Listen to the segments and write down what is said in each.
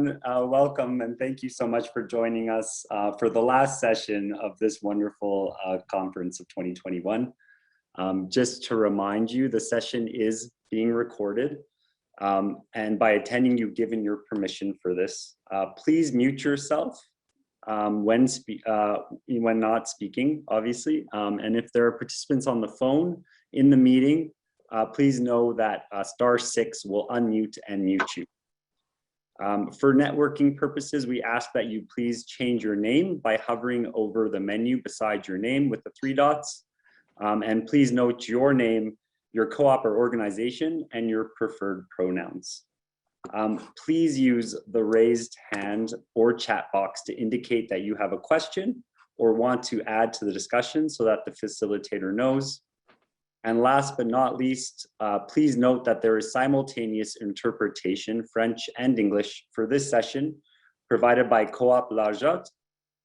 everyone. Welcome and thank you so much for joining us for the last session of this wonderful conference of 2021. Just to remind you, the session is being recorded, and by attending, you've given your permission for this. Please mute yourself when not speaking, obviously. And if there are participants on the phone in the meeting, please know that *6 will unmute and mute you. For networking purposes, we ask that you please change your name by hovering over the menu beside your name with the 3 dots. And please note your name, your co-op or organization, and your preferred pronouns. Please use the raised hand or chat box to indicate that you have a question or want to add to the discussion so that the facilitator knows. And last but not least, please note that there is simultaneous interpretation, French and English, for this session, provided by Co-op L'Arjot.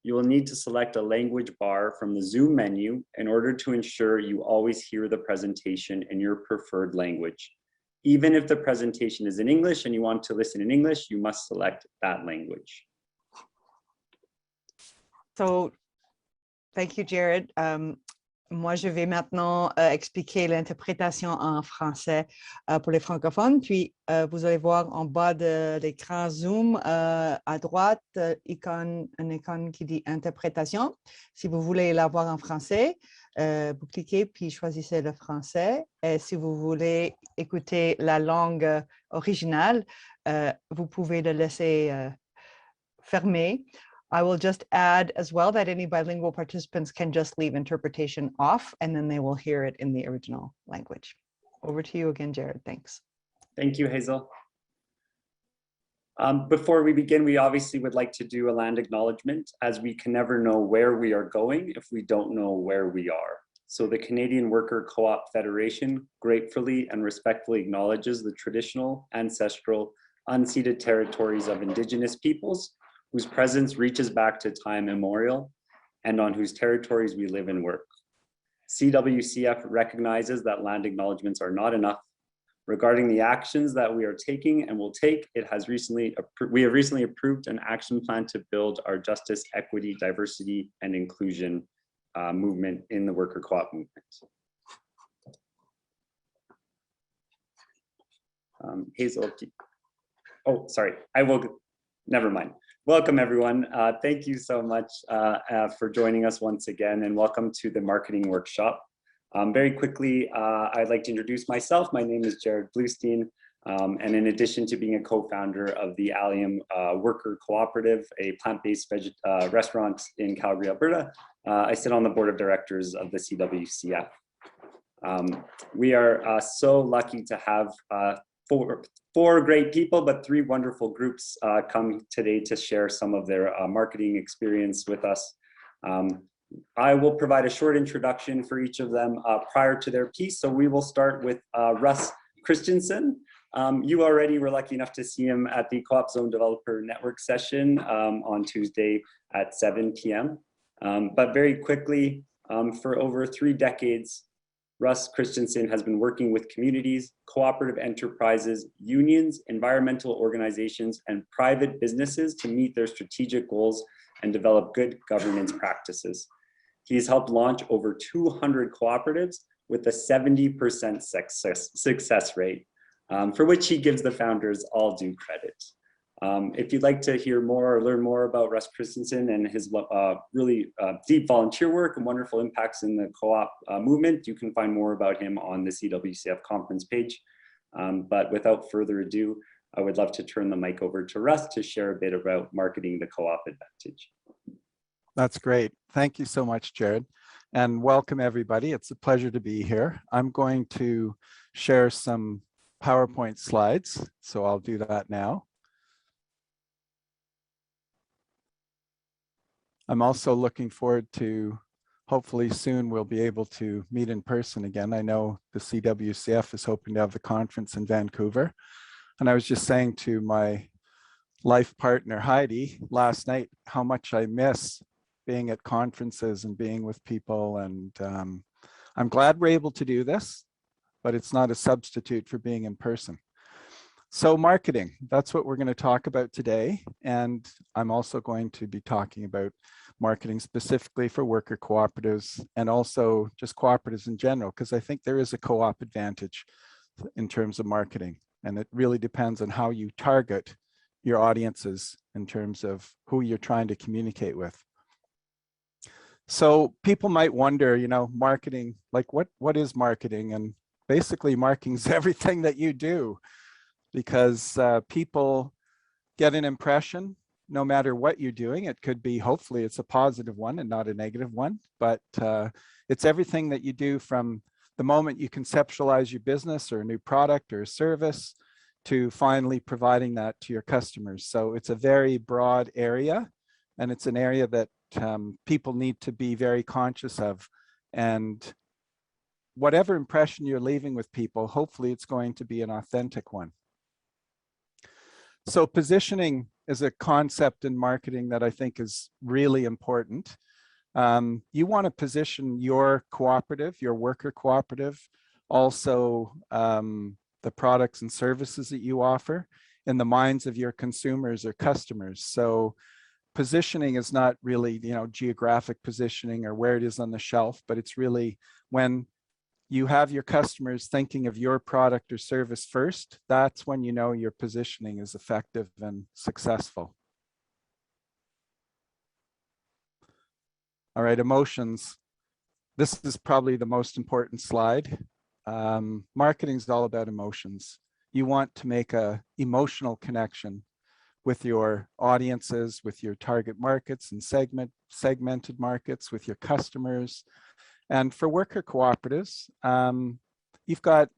You will need to select a language bar from the Zoom menu in order to ensure you always hear the presentation in your preferred language. Even if the presentation is in English and you want to listen in English, you must select that language. So, thank you, Jared. Moi, je vais maintenant expliquer l'interprétation en français pour les francophones. Puis, vous allez voir en bas de l'écran Zoom, à droite, une icône qui dit interprétation. Si vous voulez la voir en français, vous cliquez puis choisissez le français. Et si vous voulez écouter la langue originale, vous pouvez le laisser fermé. I will just add as well that any bilingual participants can just leave interpretation off and then they will hear it in the original language. Over to you again, Jared. Thanks. Thank you, Hazel. Before we begin, we obviously would like to do a land acknowledgement, as we can never know where we are going if we don't know where we are. So the Canadian Worker Co-op Federation gratefully and respectfully acknowledges the traditional, ancestral, unceded territories of Indigenous peoples whose presence reaches back to time immemorial and on whose territories we live and work. CWCF recognizes that land acknowledgements are not enough. Regarding the actions that we are taking and will take, we have recently approved an action plan to build our justice, equity, diversity, and inclusion movement in the worker co-op movement. Hazel, oh, sorry, never mind. Welcome, everyone. Thank you so much for joining us once again, and welcome to the marketing workshop. Very quickly, I'd like to introduce myself. My name is Jared Bluestein, and in addition to being a co-founder of the Allium Worker Co-operative, a plant-based restaurant in Calgary, Alberta, I sit on the board of directors of the CWCF. We are so lucky to have four great people, but 3 wonderful groups come today to share some of their marketing experience with us. I will provide a short introduction for each of them prior to their piece. So we will start with Russ Christensen. You already were lucky enough to see him at the Co-op Zone Developer Network session on Tuesday at 7 p.m. But very quickly, for over 3 decades, Russ Christensen has been working with communities, cooperative enterprises, unions, environmental organizations, and private businesses to meet their strategic goals and develop good governance practices. He's helped launch over 200 cooperatives with a 70% success rate, for which he gives the founders all due credit. If you'd like to hear more or learn more about Russ Christensen and his really deep volunteer work and wonderful impacts in the co-op movement, you can find more about him on the CWCF conference page. But without further ado, I would love to turn the mic over to Russ to share a bit about marketing the co-op advantage. That's great. Thank you so much, Jared. And welcome, everybody. It's a pleasure to be here. I'm going to share some PowerPoint slides, so I'll do that now. I'm also looking forward to, hopefully soon we'll be able to meet in person again. I know the CWCF is hoping to have the conference in Vancouver. And I was just saying to my life partner, Heidi, last night, how much I miss being at conferences and being with people. And I'm glad we're able to do this, but it's not a substitute for being in person. So marketing, that's what we're going to talk about today. And I'm also going to be talking about marketing specifically for worker cooperatives and also just cooperatives in general, because I think there is a co-op advantage in terms of marketing. And it really depends on how you target your audiences in terms of who you're trying to communicate with. So people might wonder, you know, marketing, like what is marketing? And basically marketing is everything that you do, because people get an impression no matter what you're doing. It could be, hopefully it's a positive one and not a negative one, but it's everything that you do from the moment you conceptualize your business or a new product or a service to finally providing that to your customers. So it's a very broad area, and it's an area that people need to be very conscious of. And whatever impression you're leaving with people, hopefully it's going to be an authentic one. So positioning is a concept in marketing that I think is really important. You want to position your cooperative, your worker cooperative, also the products and services that you offer in the minds of your consumers or customers. So positioning is not really, you know, geographic positioning or where it is on the shelf, but it's really when you have your customers thinking of your product or service first, that's when you know your positioning is effective and successful. All right, emotions. This is probably the most important slide. Marketing is all about emotions. You want to make an emotional connection with your audiences, with your target markets and segmented markets, with your customers. And for worker cooperatives, you've got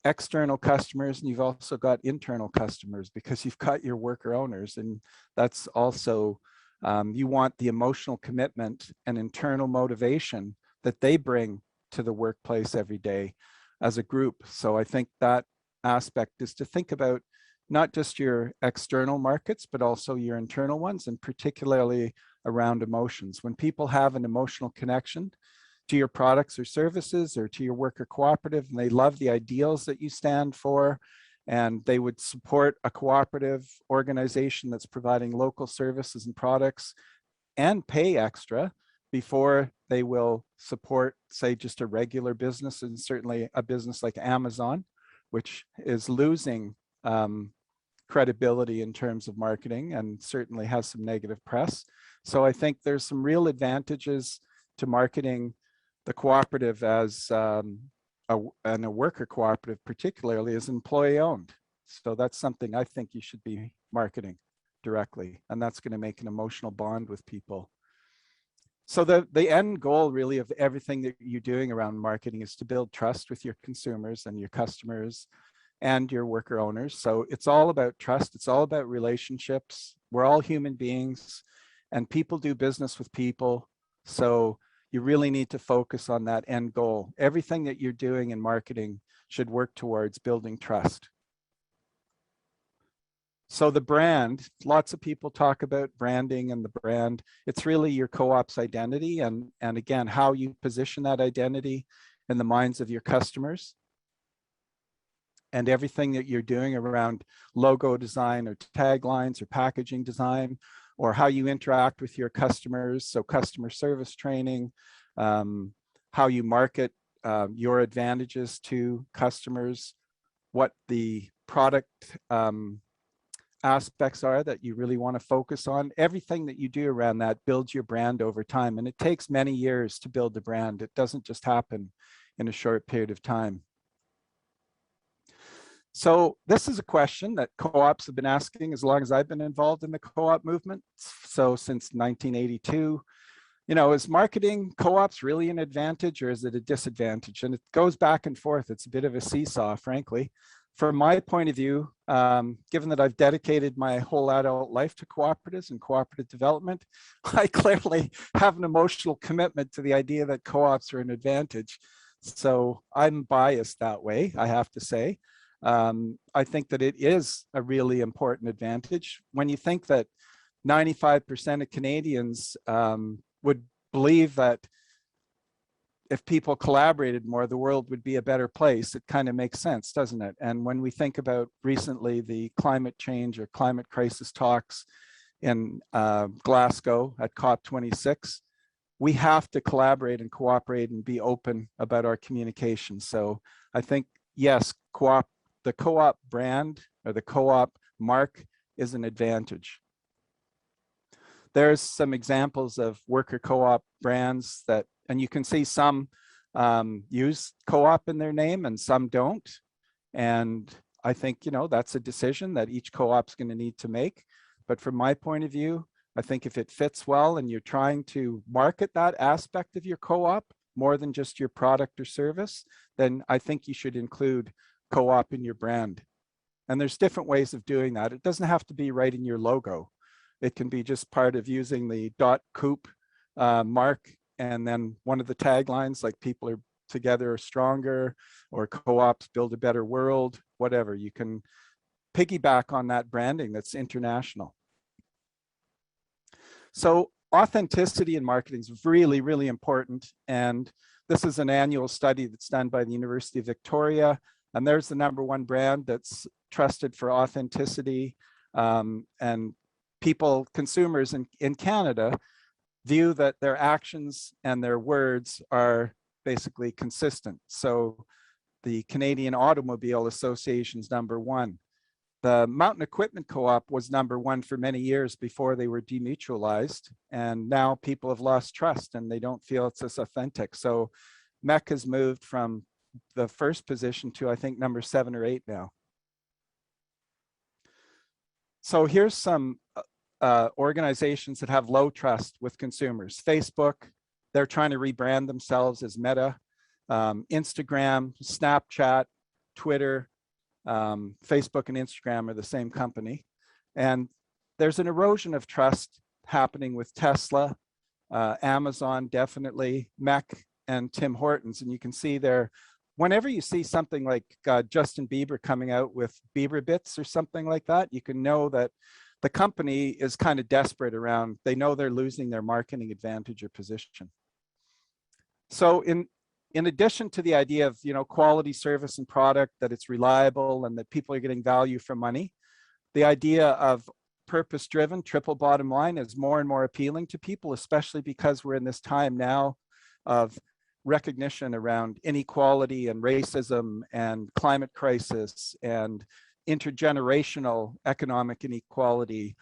external customers and you've also got internal customers, because you've got your worker owners, and that's also, you want the emotional commitment and internal motivation that they bring to the workplace every day as a group. So I think that aspect is to think about not just your external markets, but also your internal ones, and particularly around emotions. When people have an emotional connection to your products or services or to your worker cooperative, and they love the ideals that you stand for, and they would support a cooperative organization that's providing local services and products and pay extra before they will support, say, just a regular business, and certainly a business like Amazon, which is losing credibility in terms of marketing and certainly has some negative press. So I think there's some real advantages to marketing the cooperative as a worker cooperative, particularly as employee owned. So that's something I think you should be marketing directly, and that's going to make an emotional bond with people. So the end goal really of everything that you're doing around marketing is to build trust with your consumers and your customers and your worker owners. So it's all about trust. It's all about relationships. We're all human beings, and people do business with people. So you really need to focus on that end goal. Everything that you're doing in marketing should work towards building trust. So the brand, lots of people talk about branding and the brand. It's really your co-op's identity, and again, how you position that identity in the minds of your customers. And everything that you're doing around logo design or taglines or packaging design, or how you interact with your customers, so customer service training, how you market your advantages to customers, what the product aspects are that you really want to focus on. Everything that you do around that builds your brand over time, and it takes many years to build the brand. It doesn't just happen in a short period of time. So this is a question that co-ops have been asking as long as I've been involved in the co-op movement. So since 1982, you know, is marketing co-ops really an advantage or is it a disadvantage? And it goes back and forth. It's a bit of a seesaw, frankly. From my point of view, given that I've dedicated my whole adult life to cooperatives and cooperative development, I clearly have an emotional commitment to the idea that co-ops are an advantage. So I'm biased that way, I have to say. I think that it is a really important advantage. When you think that 95% of Canadians would believe that if people collaborated more, the world would be a better place. It kind of makes sense, doesn't it? And when we think about recently the climate change or climate crisis talks in Glasgow at COP26, we have to collaborate and cooperate and be open about our communication. So I think, yes, the co-op brand or the co-op mark is an advantage. There's some examples of worker co-op brands that, and you can see some use co-op in their name and some don't. And I think, you know, that's a decision that each co-op's going to need to make. But from my point of view, I think if it fits well and you're trying to market that aspect of your co-op more than just your product or service, then I think you should include co-op in your brand. And there's different ways of doing that. It doesn't have to be right in your logo. It can be just part of using the .coop mark, and then one of the taglines like people are together are stronger, or co-ops build a better world, whatever. You can piggyback on that branding that's international. So authenticity in marketing is really, really important. And this is an annual study that's done by the University of Victoria. And there's the #1 brand that's trusted for authenticity. And people, consumers in Canada, view that their actions and their words are basically consistent. So the Canadian Automobile Association's #1. The Mountain Equipment Co-op was #1 for many years before they were demutualized. And now people have lost trust and they don't feel it's as authentic. So MEC has moved from the first position to, I think, #7 or 8 now. So here's some organizations that have low trust with consumers. Facebook, they're trying to rebrand themselves as Meta. Instagram, Snapchat, Twitter, Facebook and Instagram are the same company. And there's an erosion of trust happening with Tesla, Amazon, definitely, MEC, and Tim Hortons. And you can see there, whenever you see something like Justin Bieber coming out with Bieber Bits or something like that, you can know that the company is kind of desperate around, they know they're losing their marketing advantage or position. So in addition to the idea of, you know, quality service and product, that it's reliable and that people are getting value for money, the idea of purpose-driven, triple bottom line is more and more appealing to people, especially because we're in this time now of recognition around inequality and racism and climate crisis and intergenerational economic inequality,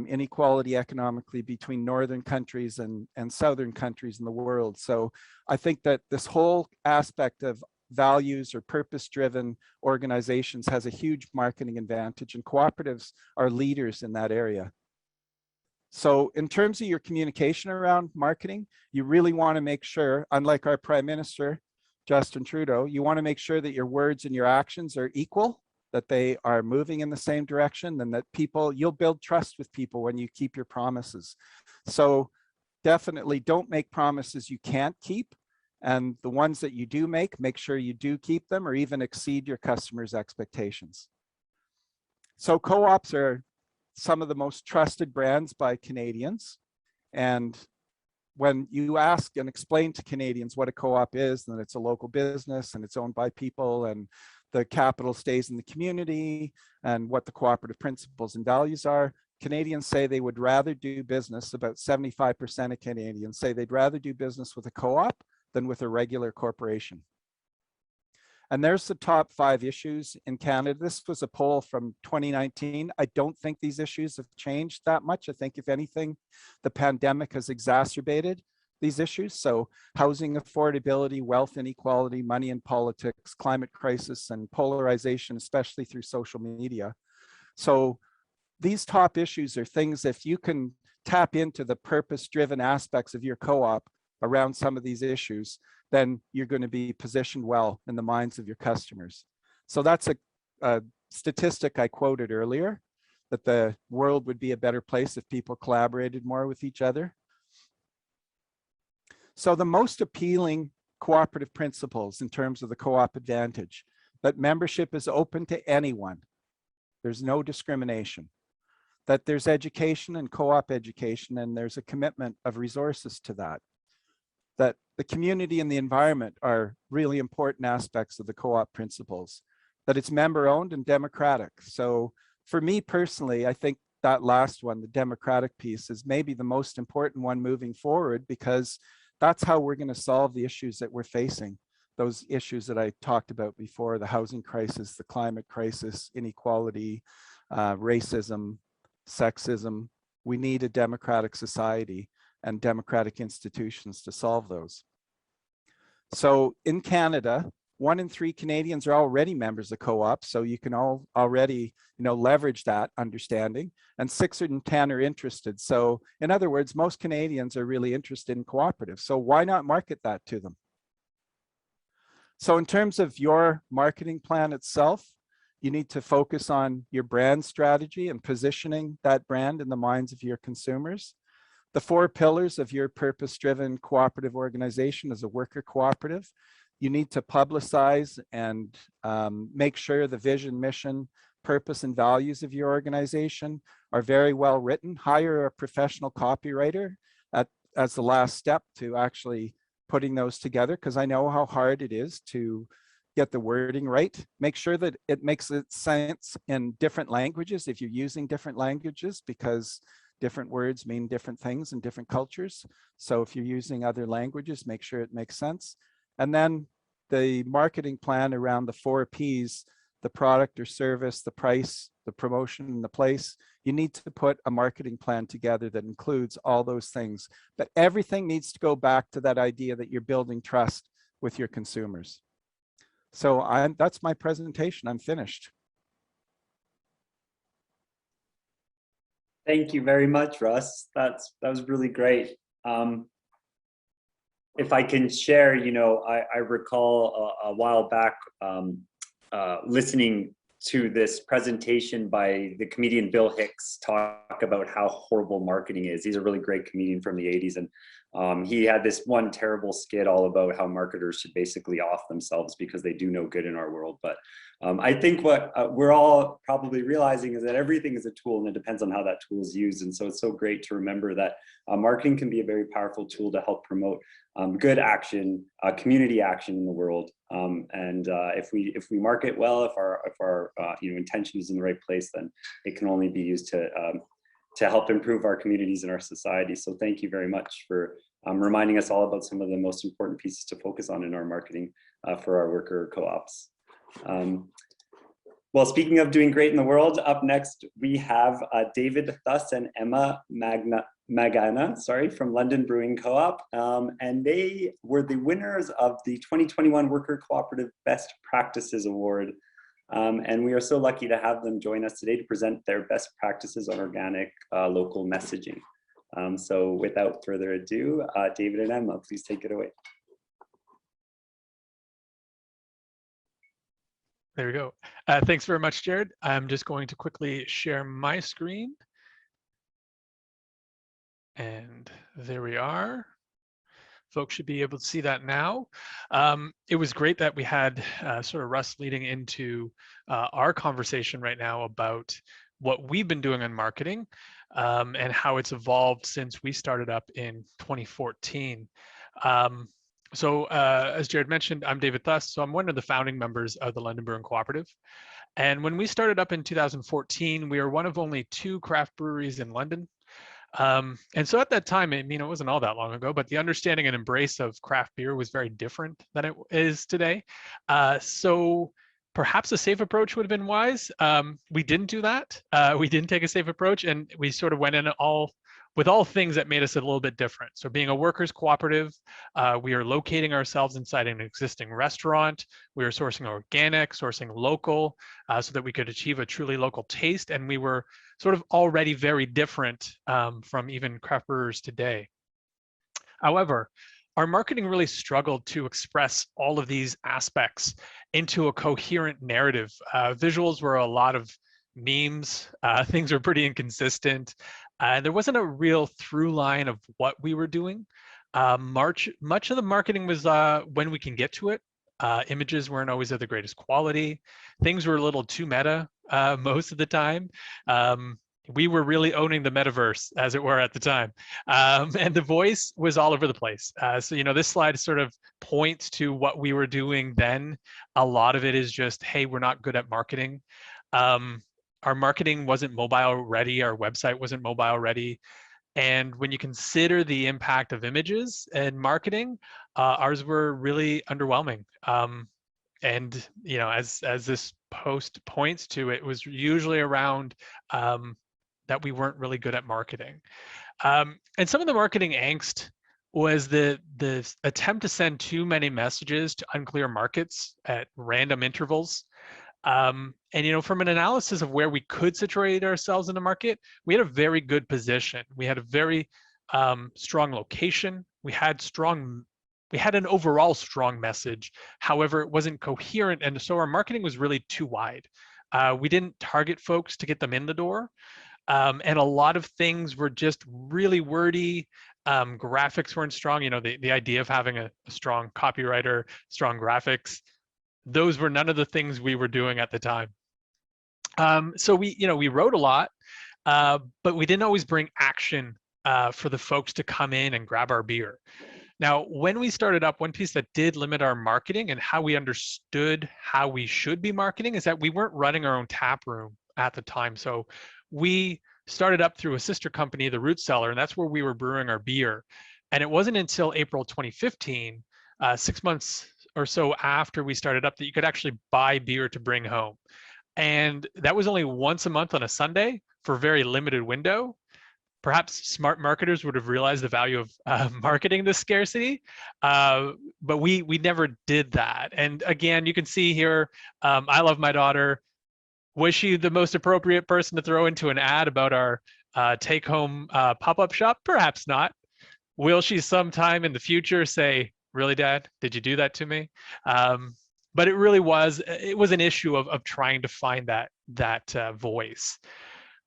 inequality economically between northern countries and southern countries in the world. So I think that this whole aspect of values or purpose-driven organizations has a huge marketing advantage, and cooperatives are leaders in that area. So in terms of your communication around marketing, you really want to make sure, unlike our Prime Minister, Justin Trudeau, you want to make sure that your words and your actions are equal, that they are moving in the same direction, and that you'll build trust with people when you keep your promises. So definitely don't make promises you can't keep. And the ones that you do make sure you do keep them or even exceed your customers' expectations. So co-ops are some of the most trusted brands by Canadians. And when you ask and explain to Canadians what a co-op is, then it's a local business and it's owned by people and the capital stays in the community and what the cooperative principles and values are. Canadians say they would rather do business, about 75% of Canadians say they'd rather do business with a co-op than with a regular corporation. And there's the top 5 issues in Canada. This was a poll from 2019. I don't think these issues have changed that much. I think if anything, the pandemic has exacerbated these issues. So housing affordability, wealth inequality, money in politics, climate crisis, and polarization, especially through social media. So these top issues are things, if you can tap into the purpose-driven aspects of your co-op around some of these issues, then you're going to be positioned well in the minds of your customers. So that's a statistic I quoted earlier, that the world would be a better place if people collaborated more with each other. So the most appealing cooperative principles in terms of the co-op advantage, that membership is open to anyone. There's no discrimination. That there's education and co-op education, and there's a commitment of resources to that. that the community and the environment are really important aspects of the co-op principles, that it's member owned and democratic. So for me personally, I think that last one, the democratic piece, is maybe the most important one moving forward, because that's how we're going to solve the issues that we're facing. Those issues that I talked about before, the housing crisis, the climate crisis, inequality, racism, sexism. We need a democratic society and democratic institutions to solve those. So in Canada, 1 in 3 Canadians are already members of co-ops, so you can already leverage that understanding, and 6 in 10 are interested. So in other words, most Canadians are really interested in cooperatives, so why not market that to them? So in terms of your marketing plan itself, you need to focus on your brand strategy and positioning that brand in the minds of your consumers. The 4 pillars of your purpose-driven cooperative organization as a worker cooperative. You need to publicize and make sure the vision, mission, purpose, and values of your organization are very well written. Hire a professional copywriter as the last step to actually putting those together, because I know how hard it is to get the wording right. Make sure that it makes sense in different languages if you're using different languages, because different words mean different things in different cultures. So if you're using other languages, make sure it makes sense. And then the marketing plan around the 4 Ps, the product or service, the price, the promotion, and the place. You need to put a marketing plan together that includes all those things. But everything needs to go back to that idea that you're building trust with your consumers. So that's my presentation. I'm finished. Thank you very much, Russ. That was really great. If I can share, I recall a while back listening to this presentation by the comedian Bill Hicks talk about how horrible marketing is. He's a really great comedian from the 80s, and he had this one terrible skit all about how marketers should basically off themselves because they do no good in our world. But I think what we're all probably realizing is that everything is a tool, and it depends on how that tool is used. And so it's so great to remember that marketing can be a very powerful tool to help promote good action, community action in the world. And if we market well, if our intention is in the right place, then it can only be used to help improve our communities and our society. So thank you very much for reminding us all about some of the most important pieces to focus on in our marketing for our worker co-ops. Well, speaking of doing great in the world, up next we have David Thuss and Emma Magana, from London Brewing Co-op, and they were the winners of the 2021 Worker Cooperative Best Practices Award. And we are so lucky to have them join us today to present their best practices on organic local messaging. So without further ado, David and Emma, please take it away. There we go. Thanks very much, Jared. I'm just going to quickly share my screen. And there we are. Folks should be able to see that now. It was great that we had sort of Russ leading into our conversation right now about what we've been doing on marketing and how it's evolved since we started up in 2014. As Jared mentioned, I'm David Thuss. So I'm one of the founding members of the London Brewing Cooperative. And when we started up in 2014, we were one of only 2 craft breweries in London. And so at that time, it wasn't all that long ago, but the understanding and embrace of craft beer was very different than it is today. So perhaps a safe approach would have been wise. We didn't do that. We didn't take a safe approach, and we sort of went in with all things that made us a little bit different. So being a workers cooperative, we are locating ourselves inside an existing restaurant. We are sourcing organic, sourcing local, so that we could achieve a truly local taste. And we were sort of already very different from even craft brewers today. However, our marketing really struggled to express all of these aspects into a coherent narrative. Visuals were a lot of memes, things were pretty inconsistent. There wasn't a real through line of what we were doing. Much of the marketing was when we can get to it. Images weren't always of the greatest quality. Things were a little too meta most of the time. we were really owning the metaverse, as it were, at the time. And the voice was all over the place. So, this slide sort of points to what we were doing then. A lot of it is just, hey, we're not good at marketing. Our marketing wasn't mobile ready. Our website wasn't mobile ready. And when you consider the impact of images and marketing, ours were really underwhelming. And as this post points to, it was usually around that we weren't really good at marketing. And some of the marketing angst was the attempt to send too many messages to unclear markets at random intervals. And from an analysis of where we could situate ourselves in the market, we had a very good position. We had a very strong location. We had an overall strong message. However, it wasn't coherent, and so our marketing was really too wide. We didn't target folks to get them in the door. And a lot of things were just really wordy. Graphics weren't strong. The idea of having a strong copywriter, strong graphics, those were none of the things we were doing at the time. So we wrote a lot, but we didn't always bring action for the folks to come in and grab our beer. Now, when we started up, one piece that did limit our marketing and how we understood how we should be marketing is that we weren't running our own tap room at the time. So we started up through a sister company, the Root Cellar, and that's where we were brewing our beer. And it wasn't until April 2015, 6 months or so after we started up, that you could actually buy beer to bring home. And that was only once a month on a Sunday for a very limited window. Perhaps smart marketers would have realized the value of marketing this scarcity, but we never did that. And again, you can see here, I love my daughter. Was she the most appropriate person to throw into an ad about our take-home pop-up shop? Perhaps not. Will she sometime in the future say, really, Dad, did you do that to me? But it really was an issue of trying to find that voice.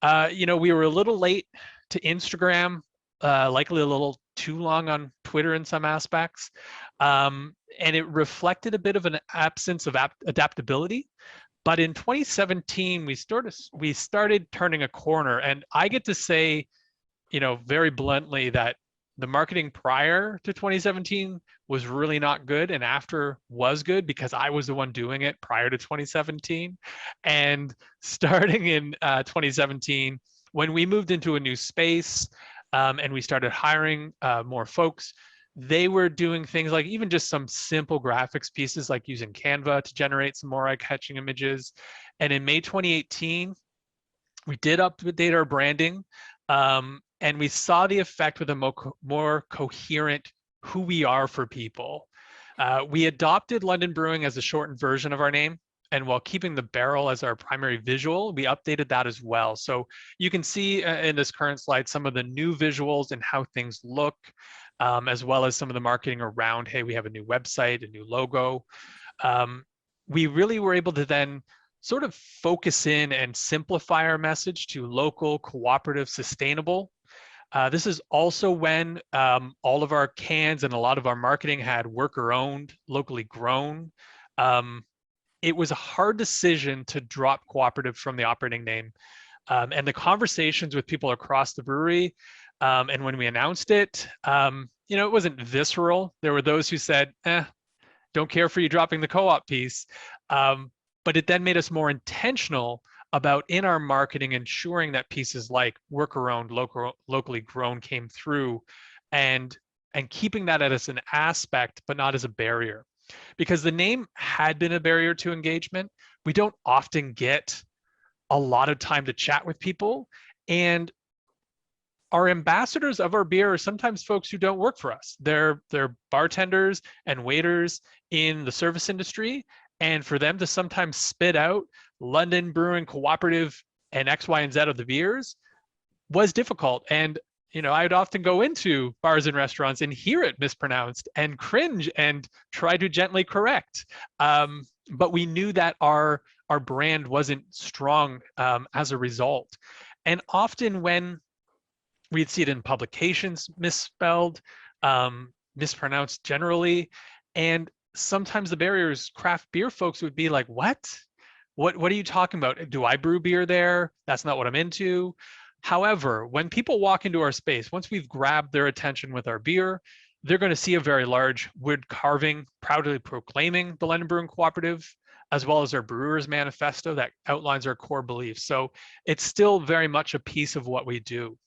We were a little late to Instagram, likely a little too long on Twitter in some aspects. And it reflected a bit of an absence of adaptability. But in 2017, we started turning a corner. And I get to say, very bluntly, that the marketing prior to 2017 was really not good, and after was good because I was the one doing it prior to 2017. And starting in 2017, when we moved into a new space and we started hiring more folks, they were doing things like even just some simple graphics pieces, like using Canva to generate some more eye-catching images. And in May 2018, we did update our branding, and we saw the effect with a more coherent who we are for people. We adopted London Brewing as a shortened version of our name, and while keeping the barrel as our primary visual, we updated that as well. So you can see in this current slide some of the new visuals and how things look, as well as some of the marketing around, hey, we have a new website, a new logo. We really were able to then sort of focus in and simplify our message to local, cooperative, sustainable. This is also when all of our cans and a lot of our marketing had worker-owned, locally grown. It was a hard decision to drop cooperative from the operating name. And the conversations with people across the brewery, and when we announced it, it wasn't visceral. There were those who said, don't care for you dropping the co-op piece. But it then made us more intentional about in our marketing ensuring that pieces like worker-owned, locally grown came through, and keeping that as an aspect, but not as a barrier. Because the name had been a barrier to engagement. We don't often get a lot of time to chat with people, and our ambassadors of our beer are sometimes folks who don't work for us. They're bartenders and waiters in the service industry, and for them to sometimes spit out London Brewing Cooperative and X, Y, and Z of the beers was difficult. And I'd often go into bars and restaurants and hear it mispronounced and cringe and try to gently correct. But we knew that our brand wasn't strong as a result. And often when we'd see it in publications misspelled, mispronounced generally, and sometimes the barriers, craft beer folks would be like, what are you talking about? Do I brew beer there? That's not what I'm into. However, when people walk into our space, once we've grabbed their attention with our beer, they're going to see a very large wood carving proudly proclaiming the London Brewing Cooperative, as well as our Brewers Manifesto that outlines our core beliefs. So it's still very much a piece of what we do.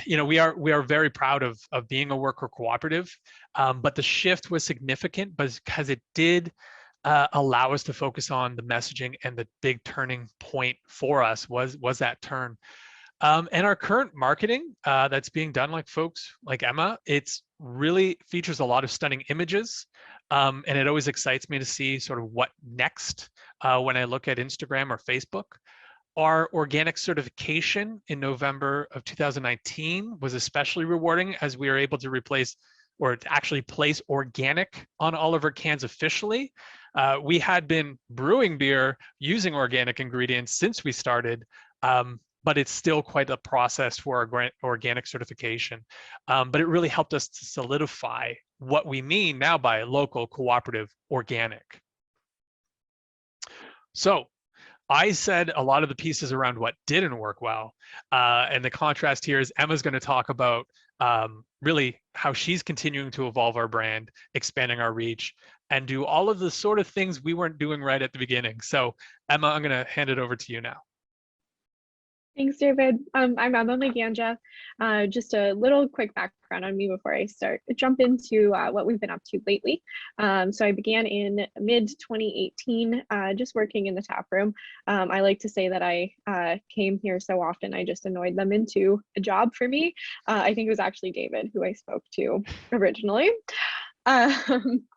You know, we are very proud of being a worker cooperative, but the shift was significant because it did allow us to focus on the messaging, and the big turning point for us was that turn. And our current marketing that's being done, like folks like Emma, it's really features a lot of stunning images. And it always excites me to see sort of what next when I look at Instagram or Facebook. Our organic certification in November of 2019 was especially rewarding, as we were able to replace or to actually place organic on all of our cans officially. We had been brewing beer using organic ingredients since we started, but it's still quite a process for our organic certification. But it really helped us to solidify what we mean now by local, cooperative, organic. So I said a lot of the pieces around what didn't work well. And the contrast here is Emma's going to talk about really how she's continuing to evolve our brand, expanding our reach, and do all of the sort of things we weren't doing right at the beginning. So Emma, I'm going to hand it over to you now. Thanks, David. I'm Emma Maganja. Just a little quick background on me before I jump into what we've been up to lately. So I began in mid-2018, just working in the tap room. I like to say that I came here so often, I just annoyed them into a job for me. I think it was actually David who I spoke to originally. I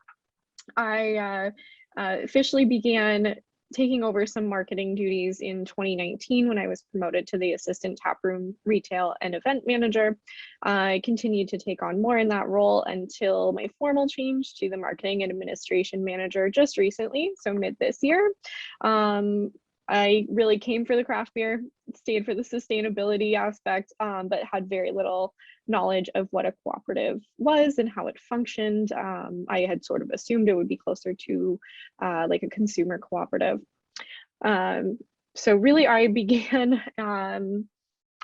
officially began taking over some marketing duties in 2019 when I was promoted to the assistant taproom retail and event manager. I continued to take on more in that role until my formal change to the marketing and administration manager just recently, so mid this year. I really came for the craft beer, stayed for the sustainability aspect, but had very little knowledge of what a cooperative was and how it functioned. I had sort of assumed it would be closer to like a consumer cooperative. So really I began at an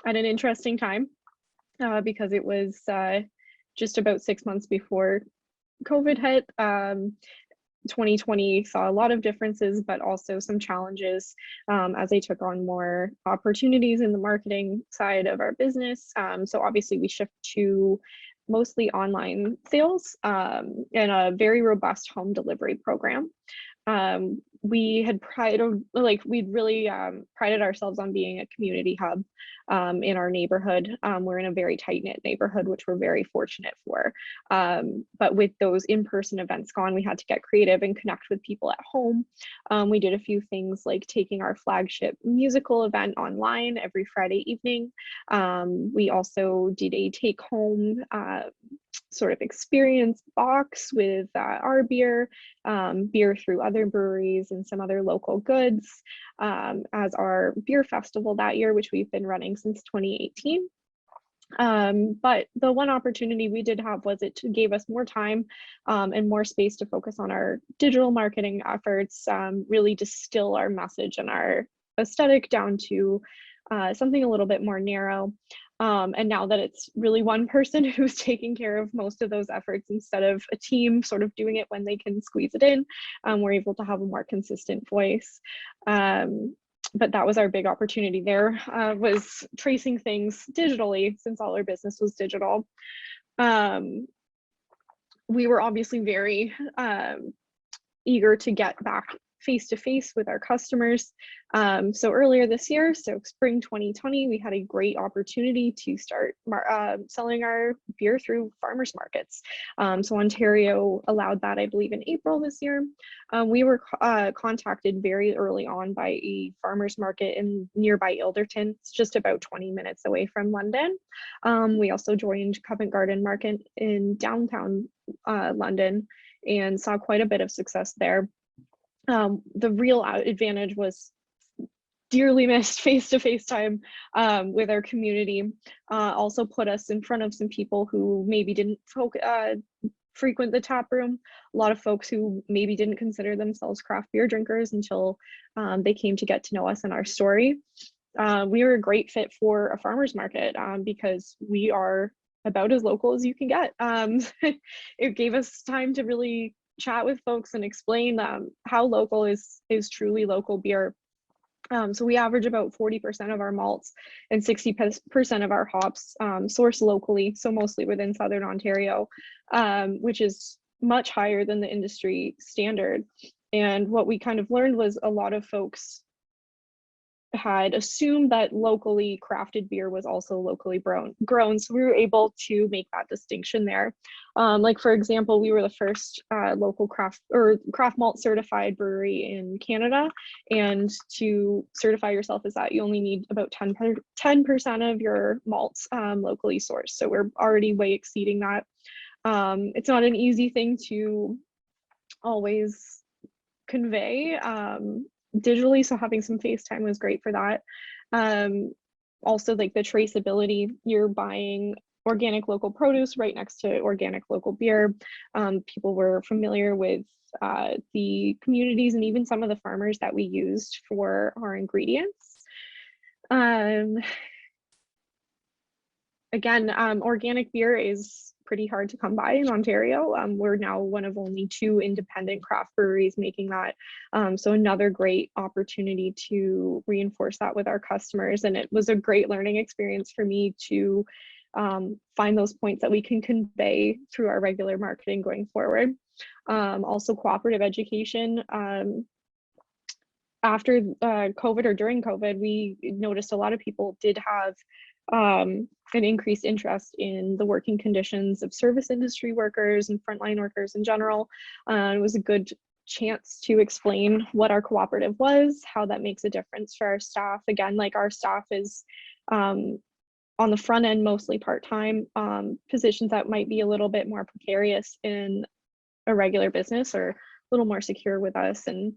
interesting time because it was just about 6 months before COVID hit. 2020 saw a lot of differences, but also some challenges as I took on more opportunities in the marketing side of our business. So obviously we shift to mostly online sales and a very robust home delivery program. We had we'd really prided ourselves on being a community hub in our neighborhood. We're in a very tight-knit neighborhood, which we're very fortunate for. But with those in-person events gone, we had to get creative and connect with people at home. We did a few things like taking our flagship musical event online every Friday evening. We also did a take-home sort of experience box with our beer, beer through other breweries and some other local goods as our beer festival that year, which we've been running since 2018. But the one opportunity we did have was it gave us more time and more space to focus on our digital marketing efforts, really distill our message and our aesthetic down to something a little bit more narrow. And now that it's really one person who's taking care of most of those efforts instead of a team sort of doing it when they can squeeze it in, we're able to have a more consistent voice. But that was our big opportunity there, was tracing things digitally since all our business was digital. We were obviously very eager to get back face-to-face with our customers. So earlier this year, so spring 2020, we had a great opportunity to start selling our beer through farmers markets. So Ontario allowed that, I believe, in April this year. We were contacted very early on by a farmers market in nearby Ilderton. It's just about 20 minutes away from London. We also joined Covent Garden Market in downtown London and saw quite a bit of success there. The real advantage was dearly missed face-to-face time with our community. Also put us in front of some people who maybe didn't frequent the tap room. A lot of folks who maybe didn't consider themselves craft beer drinkers until they came to get to know us and our story. we were a great fit for a farmer's market because we are about as local as you can get. It gave us time to really chat with folks and explain how local is truly local beer. So we average about 40% of our malts and 60% of our hops sourced locally, so mostly within Southern Ontario, which is much higher than the industry standard. And what we kind of learned was a lot of folks had assumed that locally crafted beer was also locally grown. So we were able to make that distinction there. Like for example, we were the first local craft malt certified brewery in Canada. And to certify yourself as that, you only need about 10% of your malts locally sourced. So we're already way exceeding that. It's not an easy thing to always convey digitally, so having some FaceTime was great for that. Also, like the traceability, you're buying organic local produce right next to organic local beer. People were familiar with the communities and even some of the farmers that we used for our ingredients. Again, organic beer is pretty hard to come by in Ontario. We're now one of only 2 independent craft breweries making that. So another great opportunity to reinforce that with our customers. And it was a great learning experience for me to find those points that we can convey through our regular marketing going forward. Also cooperative education. After COVID or during COVID, we noticed a lot of people did have an increased interest in the working conditions of service industry workers and frontline workers in general. It was a good chance to explain what our cooperative was, how that makes a difference for our staff. Again, like our staff is on the front end, mostly part-time, positions that might be a little bit more precarious in a regular business or a little more secure with us. And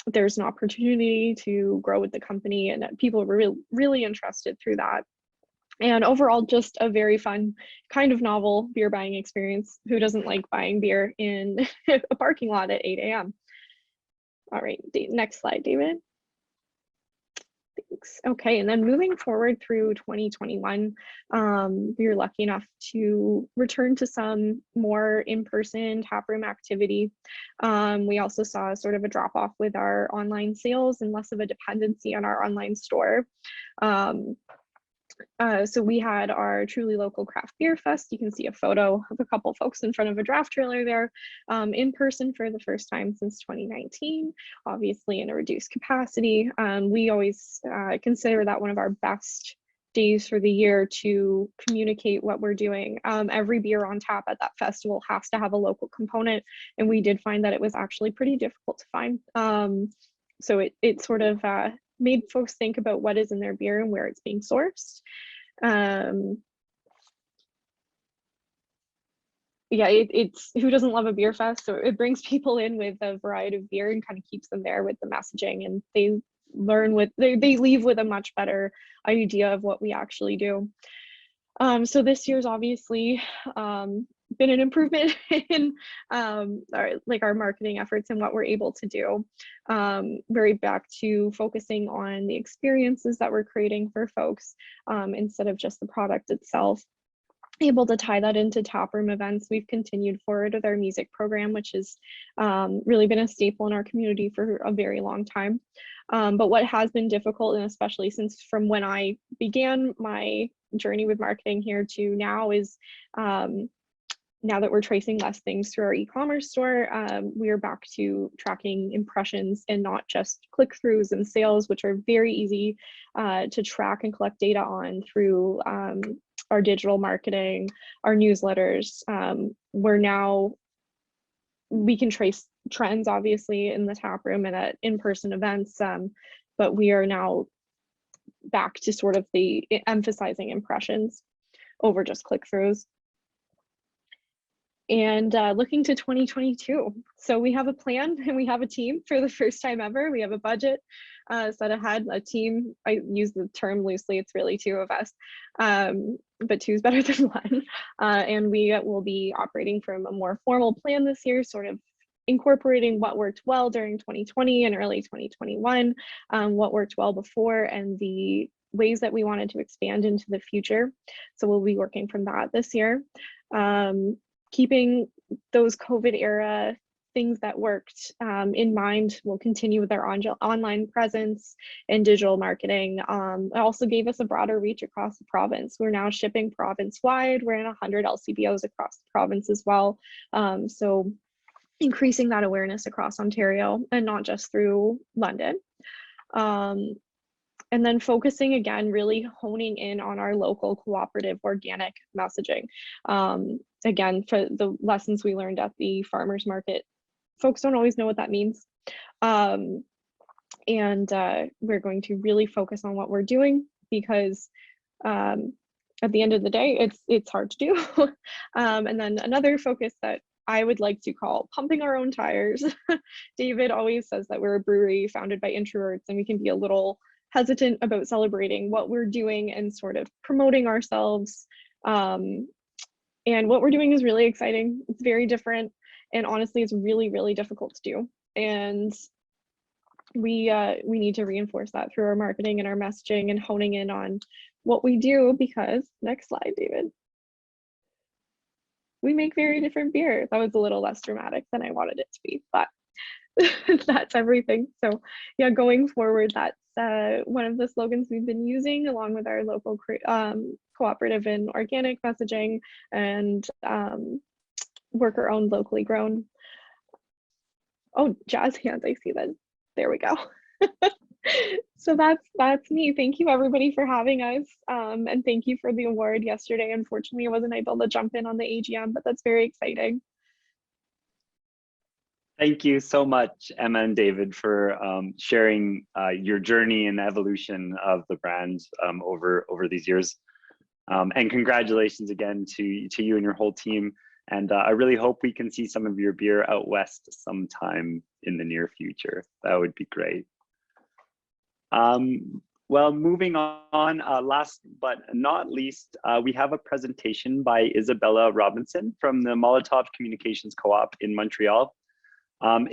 there's an opportunity to grow with the company, and people were really interested through that. And overall, just a very fun, kind of novel beer buying experience. Who doesn't like buying beer in a parking lot at 8 a.m.? All right, next slide, David. Thanks. Okay, and then moving forward through 2021, we were lucky enough to return to some more in-person taproom activity. We also saw sort of a drop off with our online sales and less of a dependency on our online store. So we had our Truly Local Craft Beer Fest. You can see a photo of a couple folks in front of a draft trailer there, in person for the first time since 2019, obviously in a reduced capacity. We always consider that one of our best days for the year to communicate what we're doing. Every beer on tap at that festival has to have a local component, and we did find that it was actually pretty difficult to find. So it sort of made folks think about what is in their beer and where it's being sourced. Yeah, it's who doesn't love a beer fest? So it brings people in with a variety of beer and kind of keeps them there with the messaging, and they leave with a much better idea of what we actually do. So this year's obviously been an improvement in our marketing efforts and what we're able to do. Very back to focusing on the experiences that we're creating for folks instead of just the product itself. Able to tie that into taproom events. We've continued forward with our music program, which has really been a staple in our community for a very long time. But what has been difficult, and especially since from when I began my journey with marketing here to now, is now that we're tracing less things through our e-commerce store, we are back to tracking impressions and not just click-throughs and sales, which are very easy to track and collect data on through our digital marketing, our newsletters. We can trace trends obviously in the tap room and at in-person events, but we are now back to sort of the emphasizing impressions over just click-throughs. And looking to 2022. So we have a plan and we have a team for the first time ever. We have a budget set ahead, a team. I use the term loosely, it's really 2 of us, but 2 is better than 1. And we will be operating from a more formal plan this year, sort of incorporating what worked well during 2020 and early 2021, what worked well before, and the ways that we wanted to expand into the future. So we'll be working from that this year. Keeping those COVID era things that worked in mind. We'll continue with our online presence and digital marketing. It also gave us a broader reach across the province. We're now shipping province-wide. We're in 100 LCBOs across the province as well. So increasing that awareness across Ontario and not just through London. And then focusing again, really honing in on our local cooperative organic messaging. Again, for the lessons we learned at the farmers market, folks don't always know what that means. And we're going to really focus on what we're doing because at the end of the day, it's hard to do. And then another focus that I would like to call pumping our own tires. David always says that we're a brewery founded by introverts and we can be a little hesitant about celebrating what we're doing and sort of promoting ourselves. And what we're doing is really exciting. It's very different. And honestly, it's really, really difficult to do. And we need to reinforce that through our marketing and our messaging and honing in on what we do because, next slide, David. We make very different beer. That was a little less dramatic than I wanted it to be, but that's everything. So yeah, going forward, that's one of the slogans we've been using along with our local cooperative and organic messaging and worker owned, locally grown. Oh, jazz hands, I see that. There we go. So that's me. Thank you everybody for having us. And thank you for the award yesterday. Unfortunately, I wasn't able to jump in on the AGM, but that's very exciting. Thank you so much, Emma and David, for sharing your journey and evolution of the brand over these years. And congratulations again to you and your whole team. And I really hope we can see some of your beer out west sometime in the near future. That would be great. Well, moving on, last but not least, we have a presentation by Isabella Robinson from the Molotov Communications Co-op in Montreal.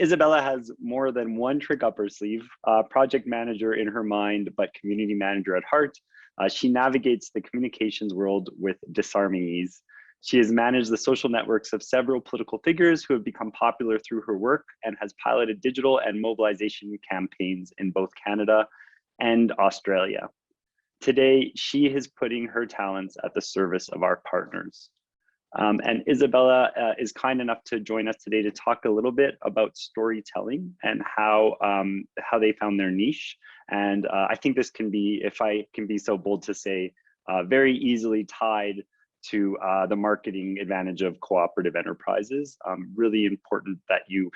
Isabella has more than one trick up her sleeve, project manager in her mind, but community manager at heart. She navigates the communications world with disarming ease. She has managed the social networks of several political figures who have become popular through her work and has piloted digital and mobilization campaigns in both Canada and Australia. Today, she is putting her talents at the service of our partners. And Isabella is kind enough to join us today to talk a little bit about storytelling and how they found their niche. And I think this can be, if I can be so bold to say, very easily tied to the marketing advantage of cooperative enterprises. Really important that you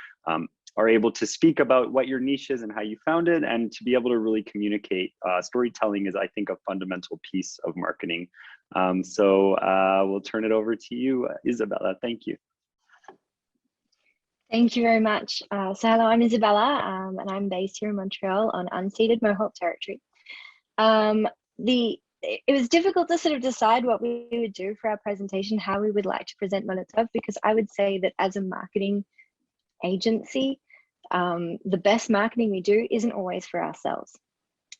are able to speak about what your niche is and how you found it, and to be able to really communicate. Storytelling is, I think, a fundamental piece of marketing. So we'll turn it over to you, Isabella. Thank you. Thank you very much. So hello, I'm Isabella, and I'm based here in Montreal on unceded Mohawk territory. It was difficult to sort of decide what we would do for our presentation, how we would like to present Molotov, because I would say that as a marketing agency, the best marketing we do isn't always for ourselves.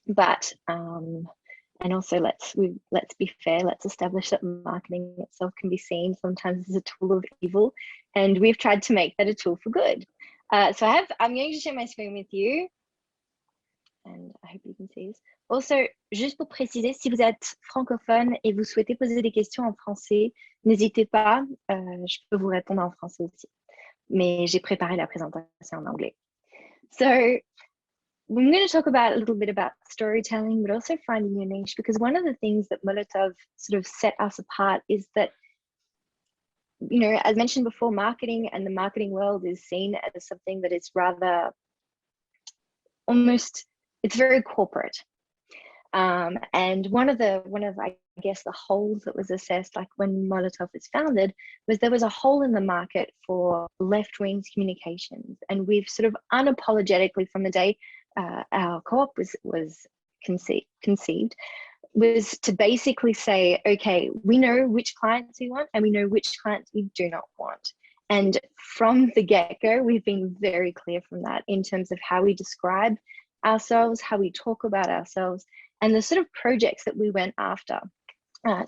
But and also let's be fair, let's establish that marketing itself can be seen sometimes as a tool of evil, and we've tried to make that a tool for good. So I'm going to share my screen with you, and I hope you can see this. Also, juste pour préciser, si vous êtes francophone et vous souhaitez poser des questions en français, n'hésitez pas, je peux vous répondre en français aussi. Mais j'ai préparé la présentation en anglais. So I'm going to talk about a little bit about storytelling, but also finding your niche, because one of the things that Molotov sort of set us apart is that, you know, as mentioned before, marketing and the marketing world is seen as something that is rather almost, it's very corporate. And one of I guess the holes that was assessed, like when Molotov was founded, was there was a hole in the market for left-wing communications, and we've sort of unapologetically from the day our co-op was conceived, was to basically say, okay, we know which clients we want and we know which clients we do not want, And from the get-go, we've been very clear from that in terms of how we describe ourselves, how we talk about ourselves, and the sort of projects that we went after.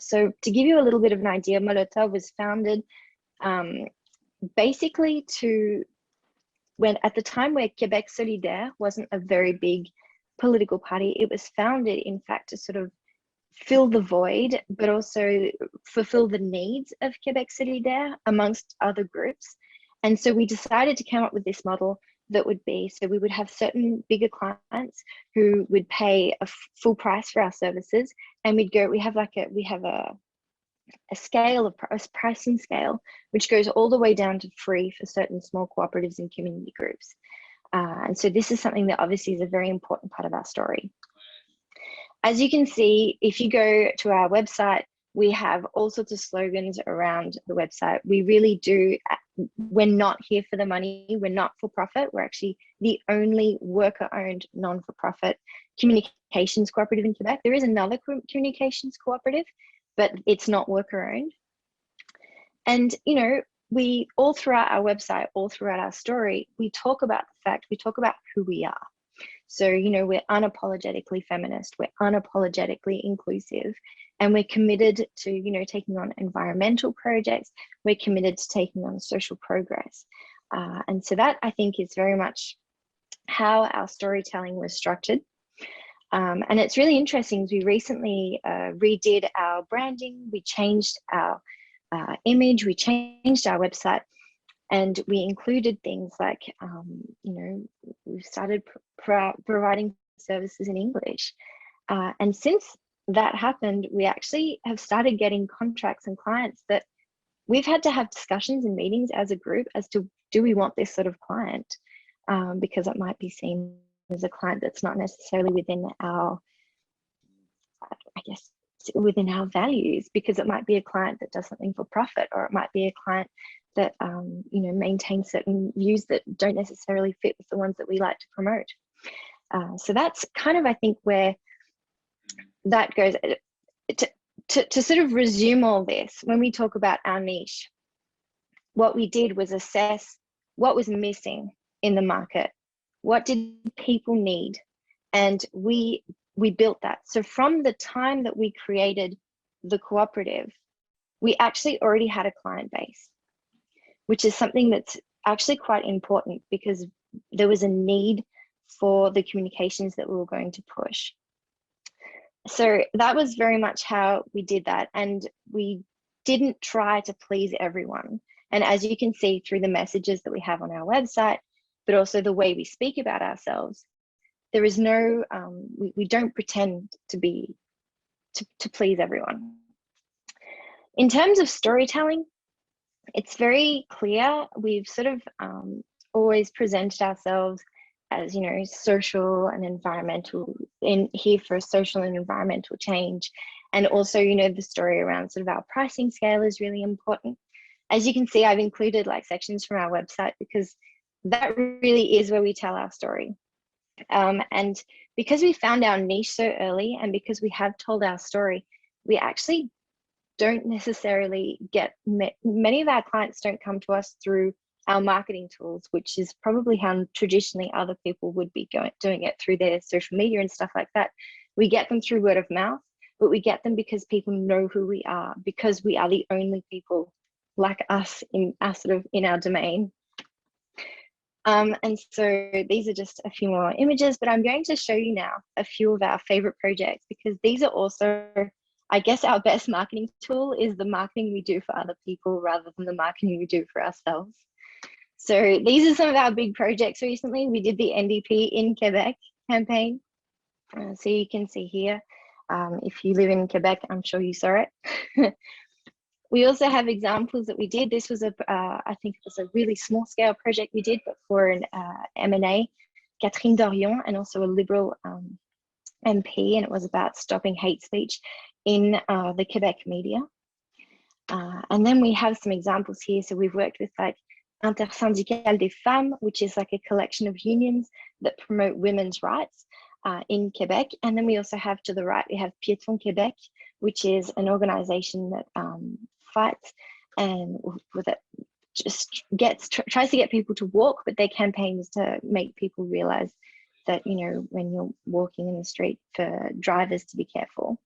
So to give you a little bit of an idea, Molotov was founded basically when at the time where Québec Solidaire wasn't a very big political party, it was founded, in fact, to sort of fill the void, but also fulfill the needs of Québec Solidaire amongst other groups. And so we decided to come up with this model that would be, so we would have certain bigger clients who would pay a full price for our services, and we have a scale of a pricing scale, which goes all the way down to free for certain small cooperatives and community groups. And so this is something that obviously is a very important part of our story. As you can see, if you go to our website, we have all sorts of slogans around the website. We really do, we're not here for the money, we're not for profit. We're actually the only worker-owned, non-for-profit communications cooperative in Quebec. There is another communications cooperative, but it's not worker-owned. And, you know, we all throughout our website, all throughout our story, we talk about who we are. So, you know, we're unapologetically feminist, we're unapologetically inclusive, and we're committed to, you know, taking on environmental projects, we're committed to taking on social progress. And so that, I think, is very much how our storytelling was structured. And it's really interesting, we recently redid our branding, we changed our image, we changed our website, and we included things like, you know, we started providing services in English. And since that happened, we actually have started getting contracts and clients that we've had to have discussions and meetings as a group as to, do we want this sort of client? Because it might be seen as a client that's not necessarily within our, I guess, within our values, because it might be a client that does something for profit, or it might be a client that you know, maintains certain views that don't necessarily fit with the ones that we like to promote. So that's kind of, I think, where that goes. To sort of resume all this, when we talk about our niche, what we did was assess what was missing in the market, what did people need, and we built that. So from the time that we created the cooperative, we actually already had a client base, which is something that's actually quite important, because there was a need for the communications that we were going to push. So that was very much how we did that. And we didn't try to please everyone. And as you can see through the messages that we have on our website, but also the way we speak about ourselves, there is no, we don't pretend to please everyone. In terms of storytelling, it's very clear. We've sort of always presented ourselves as, you know, social and environmental, in here for social and environmental change. And also, you know, the story around sort of our pricing scale is really important. As you can see, I've included like sections from our website, because that really is where we tell our story. And because we found our niche so early, and because we have told our story, we actually don't necessarily get, many of our clients don't come to us through our marketing tools, which is probably how traditionally other people would be doing it, through their social media and stuff like that. We get them through word of mouth, but we get them because people know who we are, because we are the only people like us in our domain. And so these are just a few more images, but I'm going to show you now a few of our favorite projects, because these are also, I guess, our best marketing tool is the marketing we do for other people rather than the marketing we do for ourselves. So these are some of our big projects recently. We did the NDP in Quebec campaign. So you can see here, if you live in Quebec, I'm sure you saw it. We also have examples that we did. This was I think it was a really small scale project we did, but for an M&A, Catherine Dorion, and also a Liberal MP, and it was about stopping hate speech in the Quebec media. And then we have some examples here. So we've worked with like Intersyndicale des Femmes, which is like a collection of unions that promote women's rights in Quebec. And then we also have, to the right, we have Piéton Québec, which is an organization that fights and with it just tries to get people to walk, but their campaign is to make people realize that, you know, when you're walking in the street, for drivers to be careful.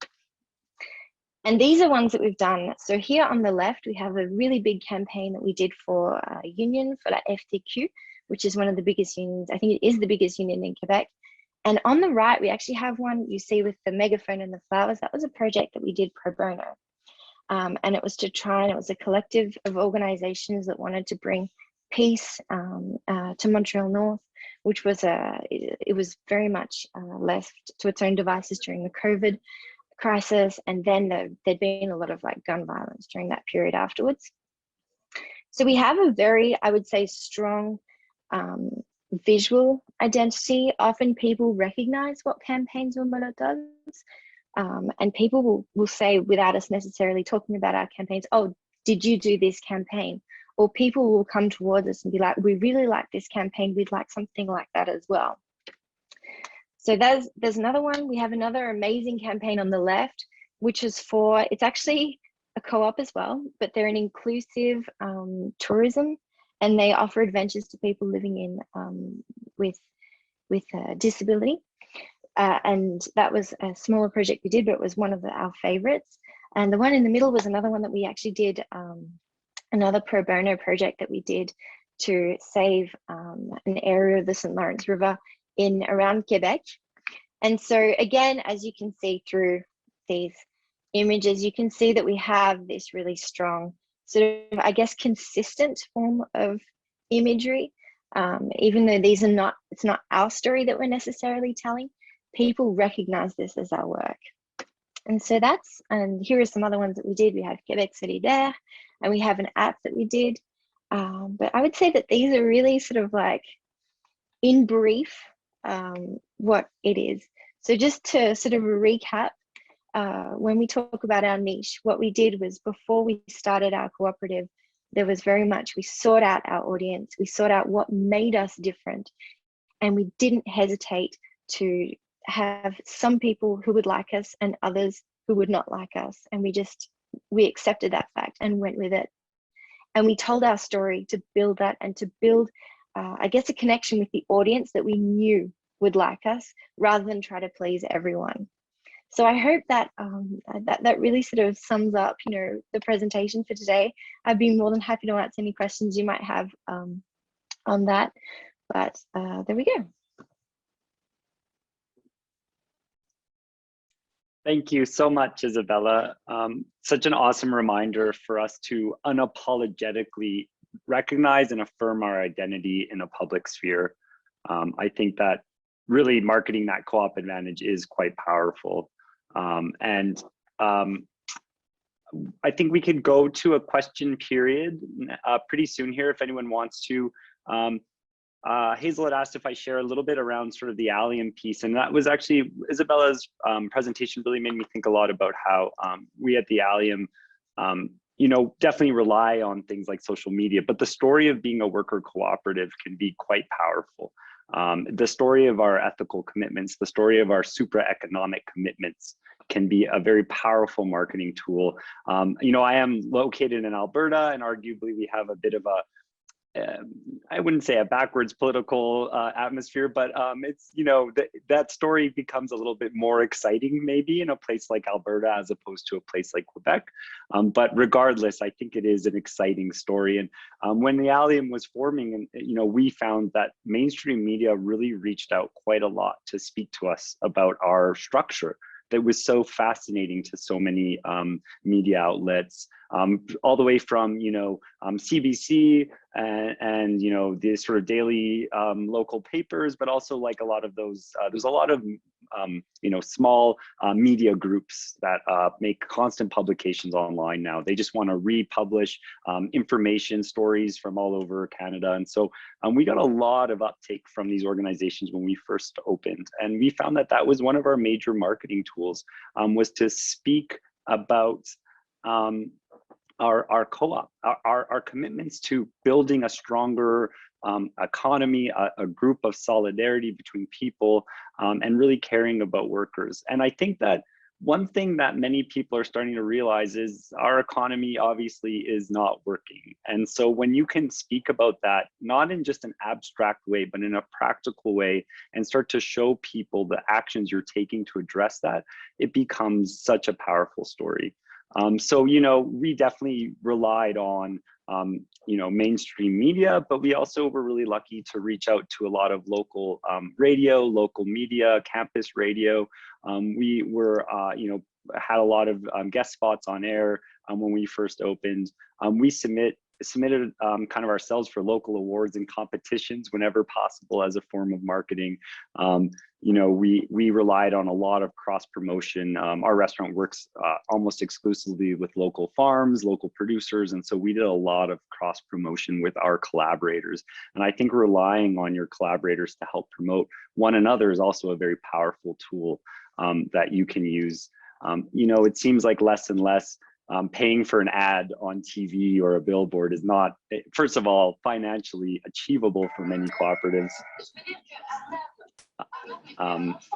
And these are ones that we've done. So here on the left, we have a really big campaign that we did for a union, for la FTQ, which is one of the biggest unions. I think it is the biggest union in Quebec. And on the right, we actually have one you see with the megaphone and the flowers. That was a project that we did pro bono. And it was to try, and it was a collective of organizations that wanted to bring peace to Montreal North, which was it was very much left to its own devices during the COVID crisis, and then there'd been a lot of like gun violence during that period afterwards. So we have a very, I would say, strong visual identity. Often people recognize what Campaigns Wimbledon does, and people will say, without us necessarily talking about our campaigns, oh, did you do this campaign? Or people will come towards us and be like, we really like this campaign, we'd like something like that as well. So there's another one. We have another amazing campaign on the left, which is for, it's actually a co-op as well, but they're an inclusive tourism, and they offer adventures to people living in with disability. And that was a smaller project we did, but it was one of our favorites. And the one in the middle was another one that we actually did, another pro bono project that we did to save an area of the St. Lawrence River around Quebec. And so again, as you can see through these images, you can see that we have this really strong sort of, I guess, consistent form of imagery. Even though these are not, it's not our story that we're necessarily telling, people recognize this as our work. And so and here are some other ones that we did. We have Quebec Solidaire, and we have an app that we did. But I would say that these are really sort of like, in brief, what it is. So just to sort of recap, when we talk about our niche, what we did was, before we started our cooperative, there was very much, we sought out our audience, we sought out what made us different, and we didn't hesitate to have some people who would like us and others who would not like us. And we accepted that fact and went with it. And we told our story to build that, and to build, I guess, a connection with the audience that we knew would like us, rather than try to please everyone. So I hope that that really sort of sums up, you know, the presentation for today. I'd be more than happy to answer any questions you might have on that. But there we go. Thank you so much, Isabella. Such an awesome reminder for us to unapologetically recognize and affirm our identity in a public sphere. I think that really marketing that co-op advantage is quite powerful. I think we could go to a question period pretty soon here if anyone wants to. Hazel had asked if I share a little bit around sort of the Allium piece, and that was actually, Isabella's presentation really made me think a lot about how we at the Allium, you know, definitely rely on things like social media, but the story of being a worker cooperative can be quite powerful. The story of our ethical commitments, the story of our supra-economic commitments can be a very powerful marketing tool. You know, I am located in Alberta, and arguably we have a bit of a, I wouldn't say a backwards political atmosphere, but it's, you know, that story becomes a little bit more exciting maybe in a place like Alberta as opposed to a place like Quebec. But regardless, I think it is an exciting story. And when the Allium was forming, and you know, we found that mainstream media really reached out quite a lot to speak to us about our structure that was so fascinating to so many media outlets, all the way from, you know, CBC and you know, the sort of daily local papers, but also like a lot of those, there's a lot of, you know, small media groups that make constant publications online now. They just want to republish information, stories from all over Canada. And so we got a lot of uptake from these organizations when we first opened. And we found that that was one of our major marketing tools, was to speak about our co-op, our commitments to building a stronger economy, a group of solidarity between people, and really caring about workers. And I think that one thing that many people are starting to realize is our economy obviously is not working. And so when you can speak about that, not in just an abstract way, but in a practical way, and start to show people the actions you're taking to address that, it becomes such a powerful story. So, you know, we definitely relied on, you know, mainstream media, but we also were really lucky to reach out to a lot of local radio, local media, campus radio. We were, you know, had a lot of guest spots on air when we first opened. We submitted kind of ourselves for local awards and competitions whenever possible as a form of marketing. You know, we relied on a lot of cross promotion. Our restaurant works almost exclusively with local farms, local producers, and so we did a lot of cross promotion with our collaborators. And I think relying on your collaborators to help promote one another is also a very powerful tool that you can use. You know, it seems like less and less paying for an ad on TV or a billboard is not, first of all, financially achievable for many cooperatives.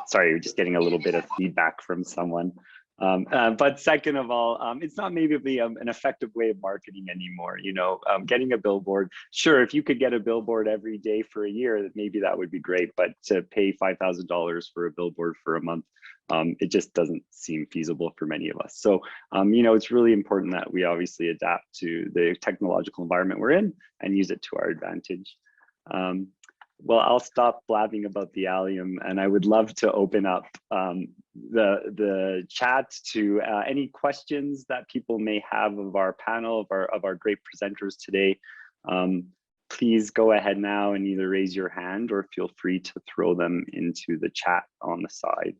Sorry, we're just getting a little bit of feedback from someone. But second of all, it's not maybe an effective way of marketing anymore. You know, getting a billboard, sure, if you could get a billboard every day for a year, maybe that would be great, but to pay $5,000 for a billboard for a month, it just doesn't seem feasible for many of us. So, you know, it's really important that we obviously adapt to the technological environment we're in and use it to our advantage. Well, I'll stop blabbing about the allium, and I would love to open up the chat to any questions that people may have of our panel, of our great presenters today. Please go ahead now and either raise your hand or feel free to throw them into the chat on the side.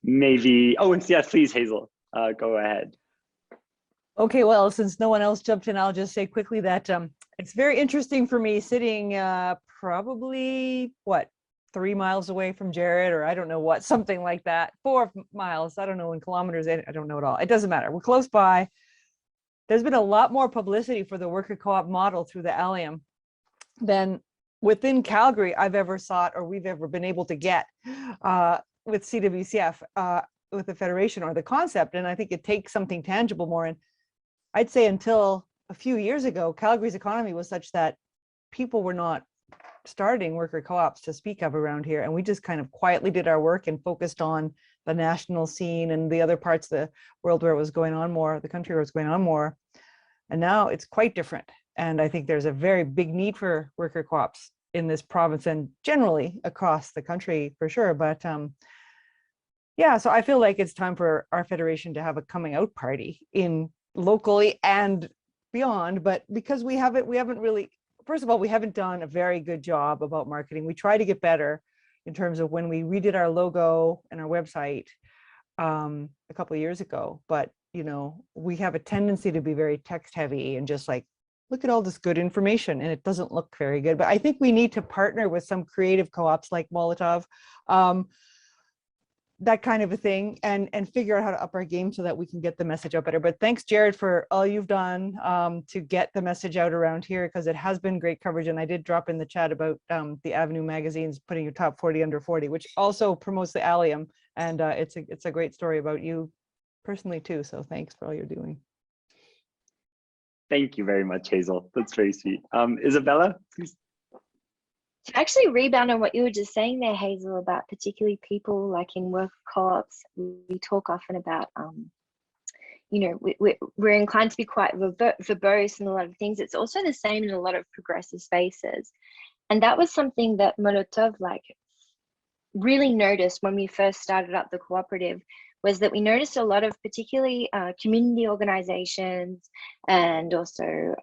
Maybe, oh, yes, please, Hazel, go ahead. Okay, well, since no one else jumped in, I'll just say quickly that it's very interesting for me sitting probably, what, 3 miles away from Jared, or I don't know what, something like that, 4 miles, I don't know in kilometers, I don't know at all. It doesn't matter, we're close by. There's been a lot more publicity for the worker co-op model through the allium than within Calgary I've ever sought or we've ever been able to get with CWCF, with the Federation or the concept. And I think it takes something tangible more. And I'd say until a few years ago, Calgary's economy was such that people were not starting worker co-ops to speak of around here. And we just kind of quietly did our work and focused on the national scene and the other parts of the world where it was going on more, the country where it was going on more. And now it's quite different. And I think there's a very big need for worker co-ops in this province and generally across the country for sure. But yeah, so I feel like it's time for our federation to have a coming out party in locally and beyond. But because we haven't really, first of all, we haven't done a very good job about marketing. We try to get better in terms of when we redid our logo and our website a couple of years ago. But, you know, we have a tendency to be very text heavy and just like, look at all this good information, and it doesn't look very good. But I think we need to partner with some creative co-ops like Molotov, that kind of a thing, and figure out how to up our game so that we can get the message out better. But thanks, Jared, for all you've done to get the message out around here, because it has been great coverage. And I did drop in the chat about the Avenue magazines putting your top 40 under 40, which also promotes the allium. And it's a great story about you personally too. So thanks for all you're doing. Thank you very much, Hazel. That's very sweet. Isabella, please. To actually rebound on what you were just saying there, Hazel, about particularly people like in work co-ops, we talk often about, you know, we're inclined to be quite verbose in a lot of things. It's also the same in a lot of progressive spaces. And that was something that Molotov like really noticed when we first started up the cooperative, was that we noticed a lot of particularly community organizations and also,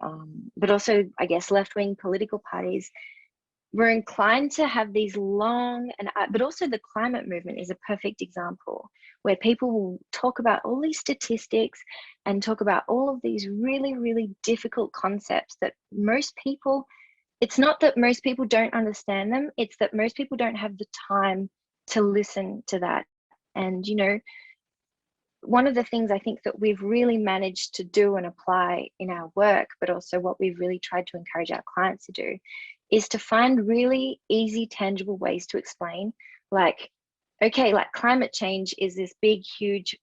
but also, I guess, left-wing political parties were inclined to have these long, but also the climate movement is a perfect example where people will talk about all these statistics and talk about all of these really, really difficult concepts that most people, it's not that most people don't understand them, it's that most people don't have the time to listen to that. And, you know, one of the things I think that we've really managed to do and apply in our work, but also what we've really tried to encourage our clients to do, is to find really easy, tangible ways to explain, like, okay, like climate change is this big, huge,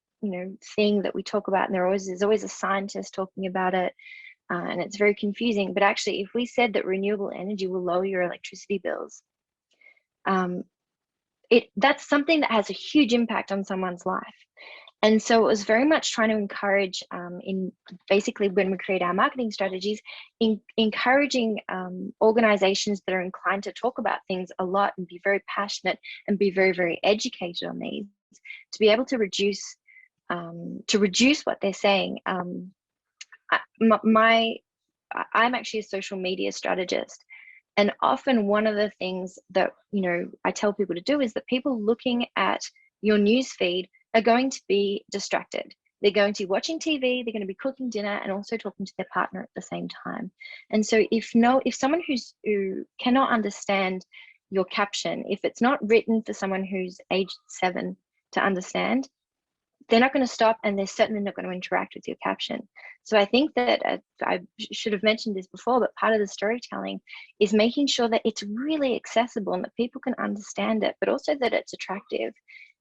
thing that we talk about, and there's always a scientist talking about it, and it's very confusing. But actually, if we said that renewable energy will lower your electricity bills, that's something that has a huge impact on someone's life. And so it was very much trying to encourage, in basically when we create our marketing strategies, encouraging organizations that are inclined to talk about things a lot and be very passionate and be very, very educated on these, to be able to reduce what they're saying. I'm actually a social media strategist, and often one of the things that I tell people to do is that people looking at your news feed are going to be distracted. They're going to be watching TV, they're going to be cooking dinner, and also talking to their partner at the same time. And so if someone who cannot understand your caption, if it's not written for someone who's aged 7 to understand, they're not going to stop, and they're certainly not going to interact with your caption. So I think that I should have mentioned this before, but part of the storytelling is making sure that it's really accessible and that people can understand it, but also that it's attractive.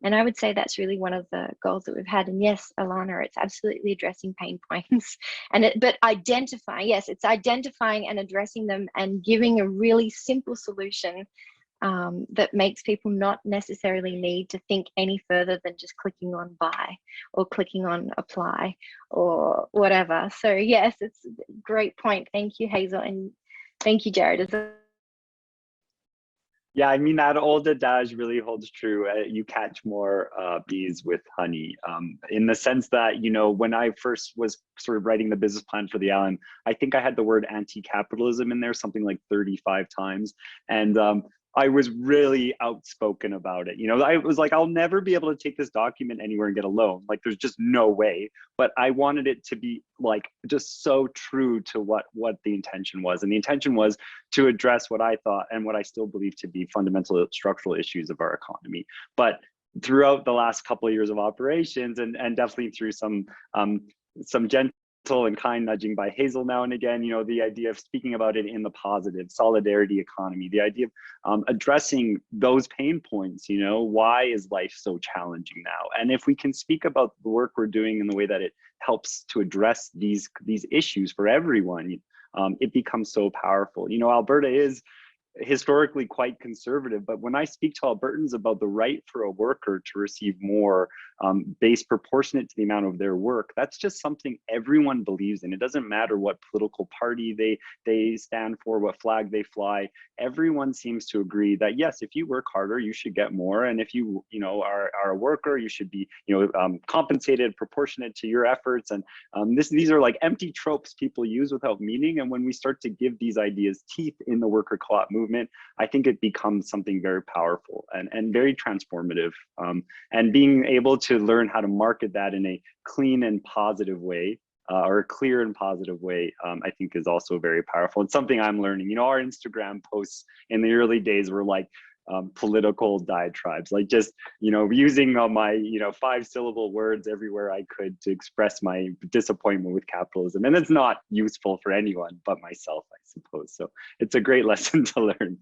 And I would say that's really one of the goals that we've had. And yes, Alana, it's absolutely addressing pain points, but identifying, yes, it's identifying and addressing them and giving a really simple solution that makes people not necessarily need to think any further than just clicking on buy or clicking on apply or whatever. So yes, it's a great point. Thank you, Hazel, and thank you, Jared. Yeah, I mean, that old adage really holds true. You catch more bees with honey, in the sense that, when I first was sort of writing the business plan for the island, I think I had the word anti-capitalism in there something like 35 times. And I was really outspoken about it. I was like, I'll never be able to take this document anywhere and get a loan. Like, there's just no way. But I wanted it to be like just so true to what the intention was. And the intention was to address what I thought and what I still believe to be fundamental structural issues of our economy. But throughout the last couple of years of operations, and definitely through some gentle and kind nudging by Hazel now and again, the idea of speaking about it in the positive, solidarity economy, the idea of addressing those pain points, why is life so challenging now? And if we can speak about the work we're doing in the way that it helps to address these issues for everyone, it becomes so powerful. Alberta is historically quite conservative, but when I speak to Albertans about the right for a worker to receive more base proportionate to the amount of their work, that's just something everyone believes in. It doesn't matter what political party they stand for, what flag they fly. Everyone seems to agree that yes, if you work harder, you should get more, and if you are a worker, you should be compensated proportionate to your efforts. And these are like empty tropes people use without meaning. And when we start to give these ideas teeth in the worker co-op movement, I think it becomes something very powerful and very transformative. And being able to learn how to market that in a clean and positive way, or a clear and positive way, I think is also very powerful. It's something I'm learning. Our Instagram posts in the early days were like political diatribes, like just using my 5-syllable words everywhere I could to express my disappointment with capitalism, and it's not useful for anyone but myself, I suppose. So it's a great lesson to learn.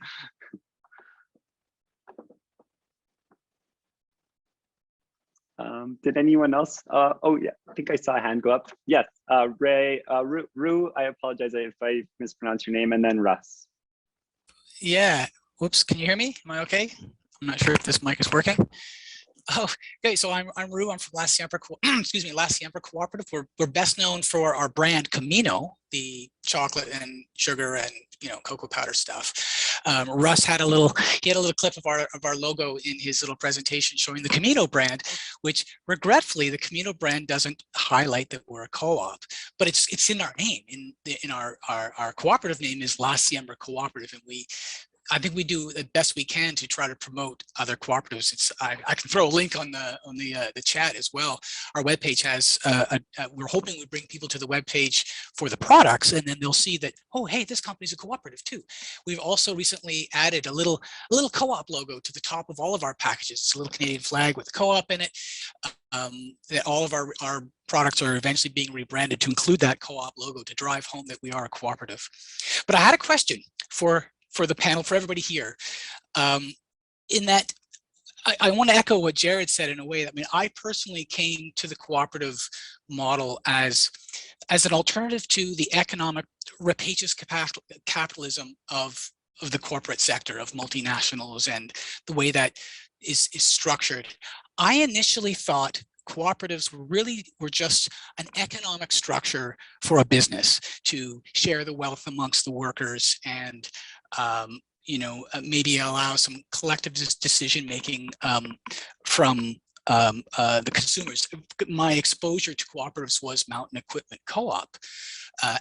Did anyone else? Oh yeah, I think I saw a hand go up. Yes, Ray, Rue, I apologize if I mispronounced your name, and then Russ. Yeah, whoops, can you hear me? Am I okay? I'm not sure if this mic is working. Oh, okay, so I'm Rue, I'm from La Siempre, excuse me, La Siempre Cooperative. We're best known for our brand Camino, the chocolate and sugar and cocoa powder stuff. Russ had a little clip of our logo in his little presentation showing the Camino brand, which regretfully the Camino brand doesn't highlight that we're a co-op, but it's in our name. In our cooperative name is La Siempre Cooperative, and I think we do the best we can to try to promote other cooperatives. I can throw a link on the chat as well. Our webpage has we're hoping we bring people to the webpage for the products, and then they'll see that, oh, hey, this company's a cooperative too. We've also recently added a little co-op logo to the top of all of our packages. It's a little Canadian flag with co-op in it. That all of our products are eventually being rebranded to include that co-op logo to drive home that we are a cooperative. But I had a question for the panel, for everybody here, in that I want to echo what Jared said in a way. I mean, I personally came to the cooperative model as an alternative to the economic rapacious capitalism of the corporate sector, of multinationals, and the way that is structured. I initially thought cooperatives were just an economic structure for a business to share the wealth amongst the workers and maybe allow some collective decision making from the consumers. My exposure to cooperatives was Mountain Equipment Co-op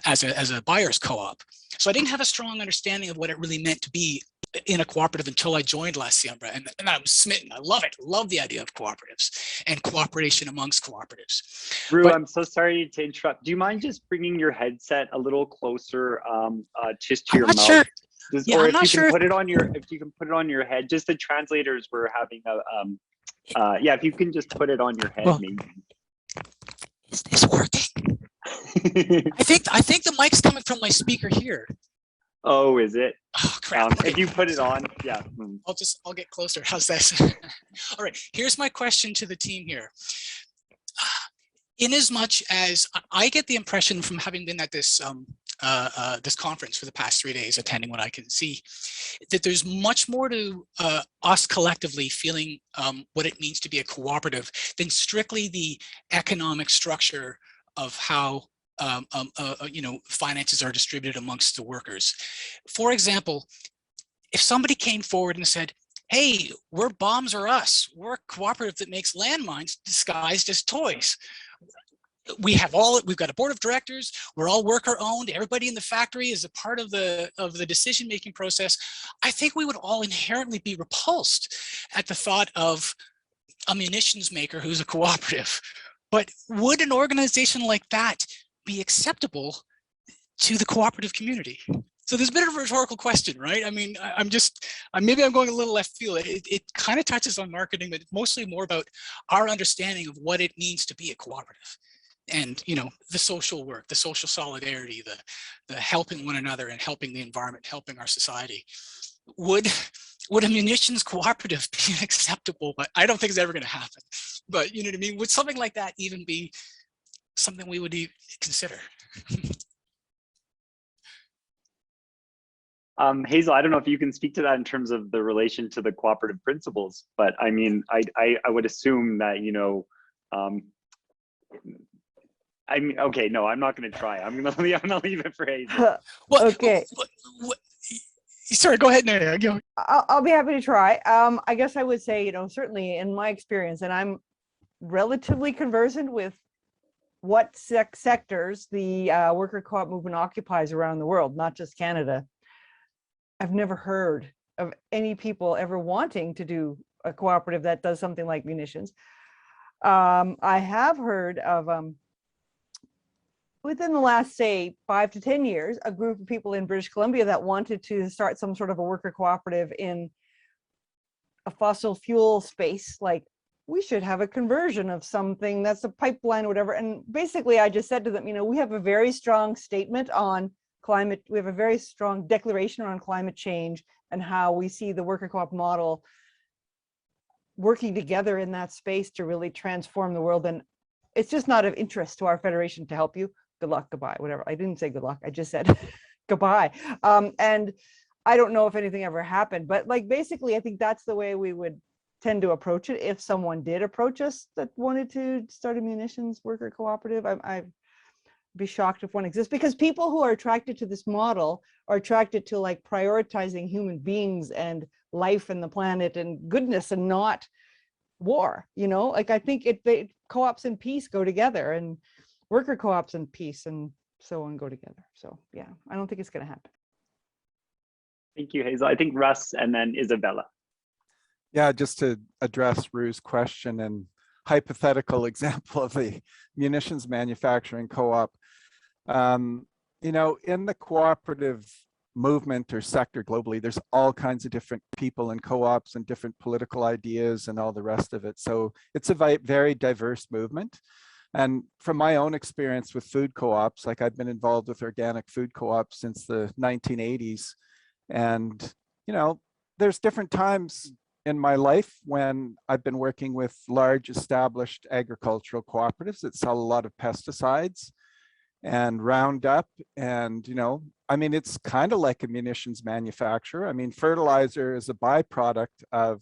as a buyer's co-op. So I didn't have a strong understanding of what it really meant to be in a cooperative until I joined La Siembra, and I was smitten. I love it. Love the idea of cooperatives and cooperation amongst cooperatives. Rue, I'm so sorry to interrupt. Do you mind just bringing your headset a little closer, just to your mouth? Sure. Yeah, or if you can put it on your head. Just the translators were having a yeah, if you can just put it on your head, maybe. Is this working? I think the mic's coming from my speaker here. Oh, is it? Oh crap. If you put it on, yeah. I'll get closer. How's this? All right, here's my question to the team here. In as much as I get the impression from having been at this this conference for the past 3 days, attending what I can see, that there's much more to us collectively feeling what it means to be a cooperative than strictly the economic structure of how finances are distributed amongst the workers. For example, if somebody came forward and said, hey, we're Bombs or Us, we're a cooperative that makes landmines disguised as toys. We've got a board of directors, we're all worker owned, everybody in the factory is a part of the decision-making process. I think we would all inherently be repulsed at the thought of a munitions maker who's a cooperative. But would an organization like that be acceptable to the cooperative community? So there's a bit of a rhetorical question, right? I mean, maybe I'm going a little left field. It kind of touches on marketing, but mostly more about our understanding of what it means to be a cooperative. And the social work, the social solidarity, the helping one another and helping the environment, helping our society. Would a munitions cooperative be acceptable? But I don't think it's ever going to happen. But you know what I mean? Would something like that even be something we would consider? Hazel, I don't know if you can speak to that in terms of the relation to the cooperative principles, but I mean, I would assume that, I mean, okay, no, I'm not going to try. I'm going to leave it for Hazel. Okay. Sorry, go ahead. No, I'll be happy to try. I guess I would say, certainly in my experience, and I'm relatively conversant with what sectors the worker co-op movement occupies around the world, not just Canada. I've never heard of any people ever wanting to do a cooperative that does something like munitions. I have heard of, within the last, say, 5 to 10 years, a group of people in British Columbia that wanted to start some sort of a worker cooperative in a fossil fuel space. Like, we should have a conversion of something that's a pipeline or whatever. And basically, I just said to them, we have a very strong statement on climate. We have a very strong declaration on climate change and how we see the worker co-op model working together in that space to really transform the world. And it's just not of interest to our federation to help you. Good luck, goodbye, whatever. I didn't say good luck. I just said goodbye. And I don't know if anything ever happened, but basically, I think that's the way we would tend to approach it. If someone did approach us that wanted to start a munitions worker cooperative, I'd be shocked if one exists, because people who are attracted to this model are attracted to prioritizing human beings and life and the planet and goodness and not war. I think co-ops and peace go together, and worker co-ops and peace and so on go together. So yeah, I don't think it's going to happen. Thank you, Hazel. I think Russ and then Isabella. Yeah, just to address Rue's question and hypothetical example of the munitions manufacturing co-op. You know, in the cooperative movement or sector globally, there's all kinds of different people in co-ops and different political ideas and all the rest of it. So it's a very diverse movement. And from my own experience with food co-ops, like I've been involved with organic food co-ops since the 1980s. And, you know, there's different times in my life when I've been working with large established agricultural cooperatives that sell a lot of pesticides and Roundup. And, you know, I mean, it's kind of like a munitions manufacturer. I mean, fertilizer is a byproduct of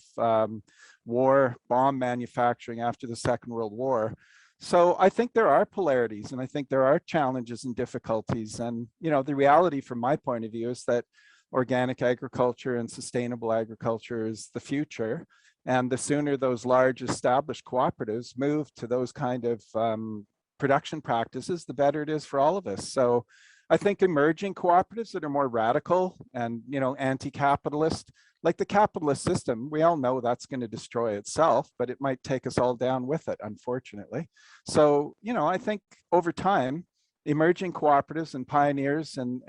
war, bomb manufacturing after the Second World War. So I think there are polarities and I think there are challenges and difficulties. And, you know, the reality from my point of view is that organic agriculture and sustainable agriculture is the future. And the sooner those large established cooperatives move to those kind of production practices, the better it is for all of us. So I think emerging cooperatives that are more radical and, you know, anti-capitalist, like the capitalist system, we all know that's going to destroy itself, but it might take us all down with it, unfortunately. So, you know, I think over time, emerging cooperatives and pioneers and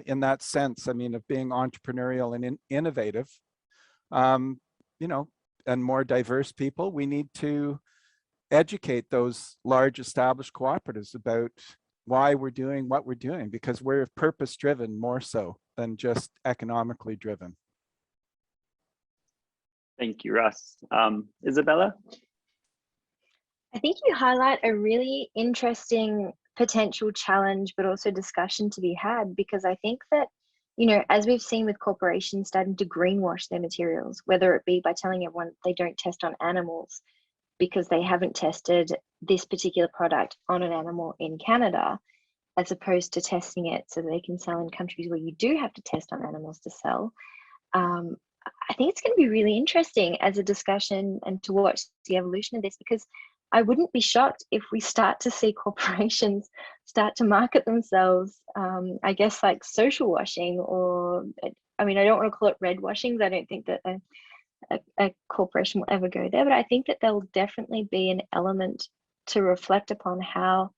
in that sense, I mean, of being entrepreneurial and innovative, you know, and more diverse people, we need to educate those large established cooperatives about why we're doing what we're doing, because we're purpose driven more so than just economically driven. Thank you, Russ. Isabella? I think you highlight a really interesting potential challenge, but also discussion to be had, because I think that, you know, as we've seen with corporations starting to greenwash their materials, whether it be by telling everyone they don't test on animals because they haven't tested this particular product on an animal in Canada, as opposed to testing it so they can sell in countries where you do have to test on animals to sell. I think it's going to be really interesting as a discussion and to watch the evolution of this, because I wouldn't be shocked if we start to see corporations start to market themselves, I guess, like social washing, or, I mean, I don't want to call it red washing, I don't think that a corporation will ever go there, but I think that there'll definitely be an element to reflect upon how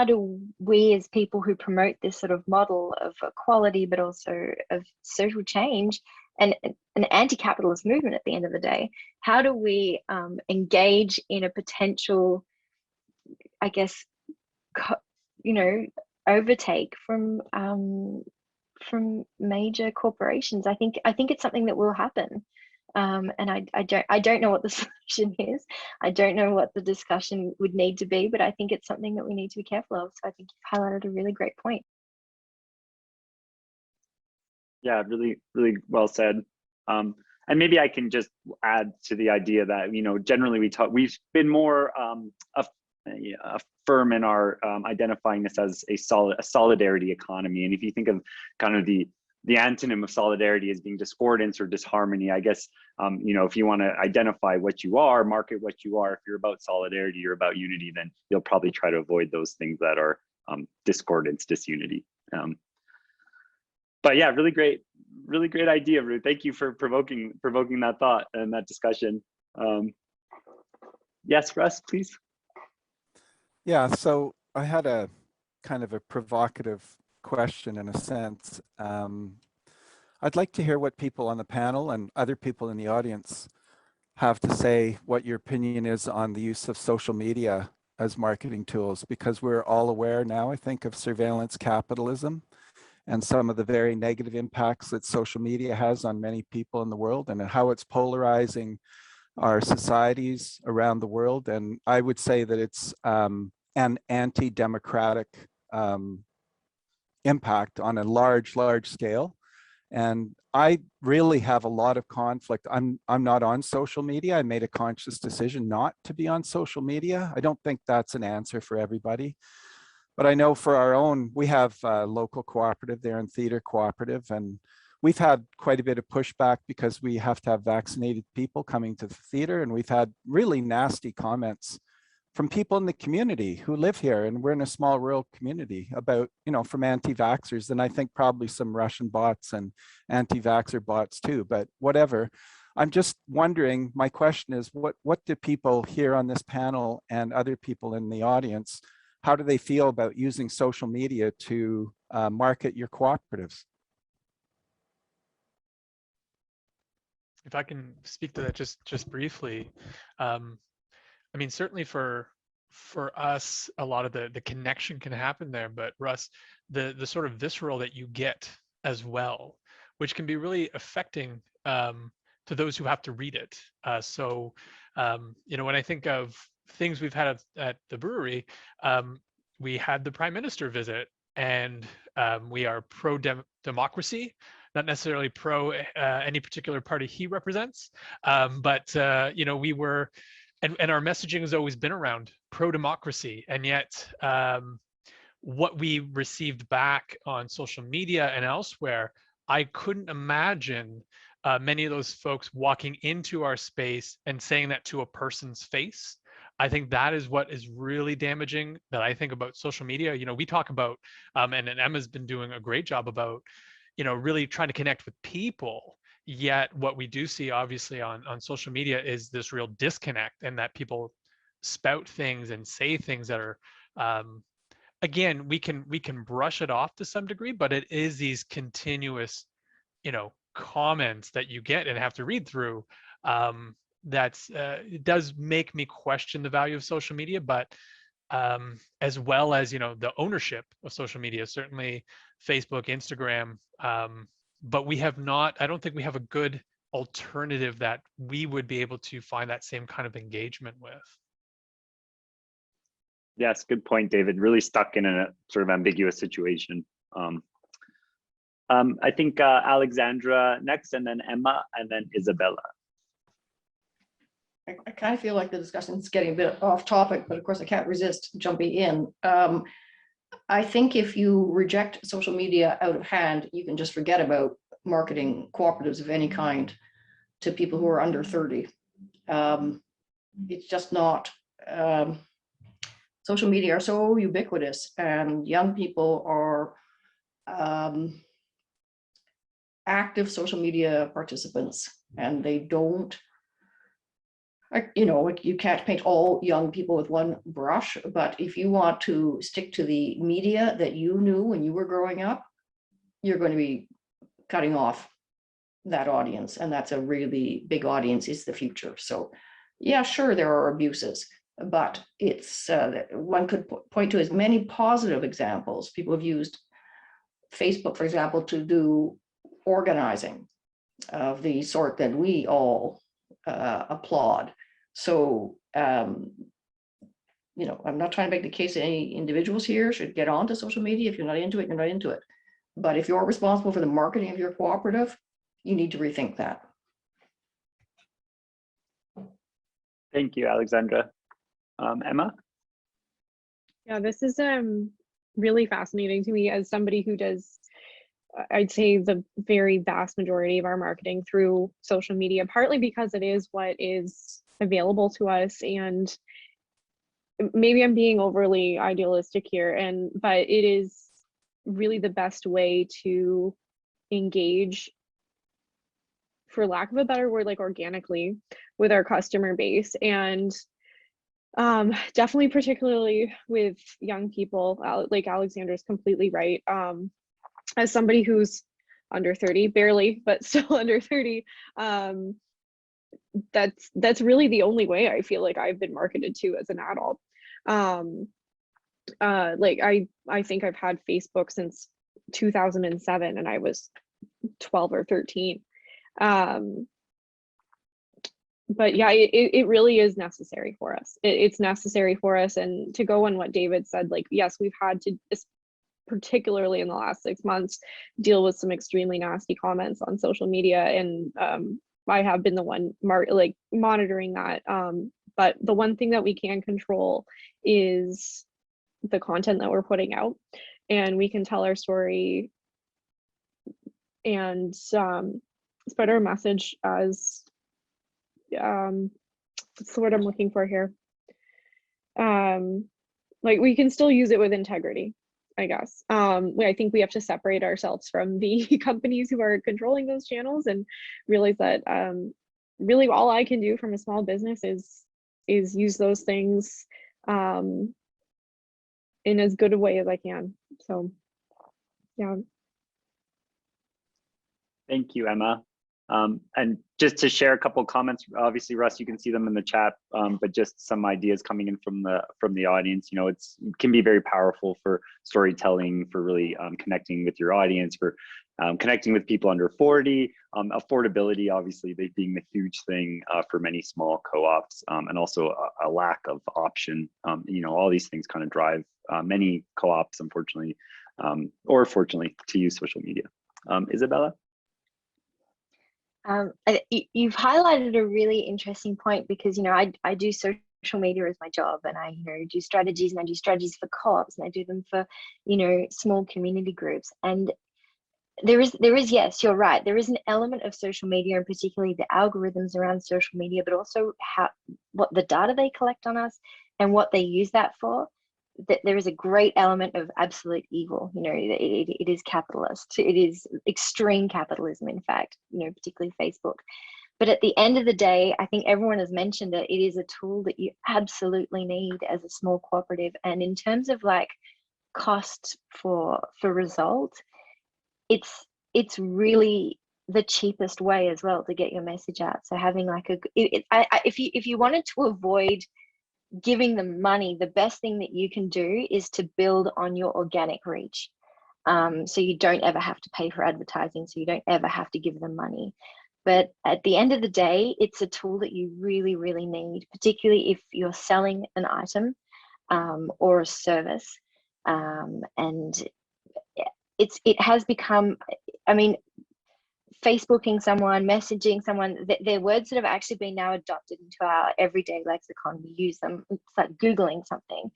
do we as people who promote this sort of model of equality, but also of social change and an anti-capitalist movement at the end of the day, how do we engage in a potential, I guess, you know, overtake from major corporations? I think it's something that will happen. And I don't know what the solution is. I don't know what the discussion would need to be, but I think it's something that we need to be careful of. So I think you've highlighted a really great point. Yeah, really, really well said. And maybe I can just add to the idea that, you know, generally we've been more firm in our identifying this as a solidarity economy. And if you think of kind of the antonym of solidarity as being discordance or disharmony, I guess, you know, if you want to identify what you are, market what you are, if you're about solidarity, you're about unity, then you'll probably try to avoid those things that are discordance, disunity. But yeah, really great idea, Ruth. Thank you for provoking that thought and that discussion. Yes, Russ, please. Yeah, so I had a kind of a provocative question in a sense. I'd like to hear what people on the panel and other people in the audience have to say, what your opinion is on the use of social media as marketing tools, because we're all aware now, I think, of surveillance capitalism and some of the very negative impacts that social media has on many people in the world and how it's polarizing our societies around the world. And I would say that it's an anti-democratic impact on a large scale. And I really have a lot of conflict. I'm not on social media. I made a conscious decision not to be on social media. I don't think that's an answer for everybody. But I know for our own, we have a local cooperative there in Theatre Cooperative, and we've had quite a bit of pushback because we have to have vaccinated people coming to the theatre, and we've had really nasty comments from people in the community who live here, and we're in a small rural community, about, from anti-vaxxers, and I think probably some Russian bots and anti-vaxxer bots too, but whatever. I'm just wondering, my question is, what do people here on this panel and other people in the audience, how do they feel about using social media to market your cooperatives? If I can speak to that just briefly, I mean, certainly for us, a lot of the connection can happen there, but Russ, the sort of visceral that you get as well, which can be really affecting to those who have to read it. So, when I think of things we've had at the brewery, we had the Prime Minister visit, and we are pro-democracy, not necessarily pro any particular party he represents, but we were, and our messaging has always been around pro-democracy, and yet what we received back on social media and elsewhere, I couldn't imagine many of those folks walking into our space and saying that to a person's face. I think that is what is really damaging that I think about social media. We talk about, and Emma's been doing a great job about, really trying to connect with people. Yet what we do see obviously on social media is this real disconnect, and that people spout things and say things that are, again, we can brush it off to some degree, but it is these continuous, comments that you get and have to read through. It does make me question the value of social media, but as well as, the ownership of social media, certainly Facebook, Instagram, but I don't think we have a good alternative that we would be able to find that same kind of engagement with. Yes, good point, David. Really stuck in a sort of ambiguous situation. I think Alexandra next, and then Emma, and then Isabella. I kind of feel like the discussion's getting a bit off topic, but of course I can't resist jumping in. I think if you reject social media out of hand, you can just forget about marketing cooperatives of any kind to people who are under 30. It's just not, social media are so ubiquitous, and young people are active social media participants, and they don't, you can't paint all young people with one brush, but if you want to stick to the media that you knew when you were growing up, you're going to be cutting off that audience, and that's a really big audience, is the future. So yeah, sure, there are abuses, but it's one could point to as many positive examples. People have used Facebook, for example, to do organizing of the sort that we all applaud. So, I'm not trying to make the case that any individuals here should get onto social media. If you're not into it, you're not into it. But if you're responsible for the marketing of your cooperative, you need to rethink that. Thank you, Alexandra. Emma? Yeah, this is really fascinating to me as somebody who does, I'd say, the very vast majority of our marketing through social media, partly because it is what is available to us, and maybe I'm being overly idealistic here, but it is really the best way to engage, for lack of a better word, like organically with our customer base, and definitely particularly with young people. Like Alexandra's completely right. As somebody who's under 30, barely, but still under 30, that's really the only way I feel like I've been marketed to as an adult. Like I think I've had Facebook since 2007, and I was 12 or 13. But yeah, it really is necessary for us. It's necessary for us. And to go on what David said, like, yes, we've had to, particularly in the last 6 months, deal with some extremely nasty comments on social media. And I have been the one monitoring that. But the one thing that we can control is the content that we're putting out, and we can tell our story and spread our message as, what's the word I'm looking for here? like we can still use it with integrity, I guess. I think we have to separate ourselves from the companies who are controlling those channels and realize that really all I can do from a small business is use those things in as good a way as I can. So yeah. Thank you, Emma. And just to share a couple of comments, obviously, Russ, you can see them in the chat, but just some ideas coming in from the audience. You know, it can be very powerful for storytelling, for really connecting with your audience, for connecting with people under 40. Affordability, obviously, being the huge thing for many small co-ops, and also a lack of option. You know, all these things kind of drive many co-ops, unfortunately, or fortunately, to use social media. Isabella? You've highlighted a really interesting point because, you know, I do social media as my job, and I, you know, do strategies, and I do strategies for co-ops, and I do them for, you know, small community groups. And there is, yes, you're right. There is an element of social media, and particularly the algorithms around social media, but also what the data they collect on us and what they use that for. That there is a great element of absolute evil. You know, it is capitalist. It is extreme capitalism, in fact, you know, particularly Facebook. But at the end of the day, I think everyone has mentioned it. It is a tool that you absolutely need as a small cooperative. And in terms of like cost for result, it's really the cheapest way as well to get your message out. So having like if you wanted to avoid giving them money, the best thing that you can do is to build on your organic reach. So you don't ever have to pay for advertising, so you don't ever have to give them money. But at the end of the day, it's a tool that you really, really need, particularly if you're selling an item or a service. And it has become, I mean, Facebooking someone, messaging someone, they're words that have actually been now adopted into our everyday lexicon. We use them. It's like Googling something.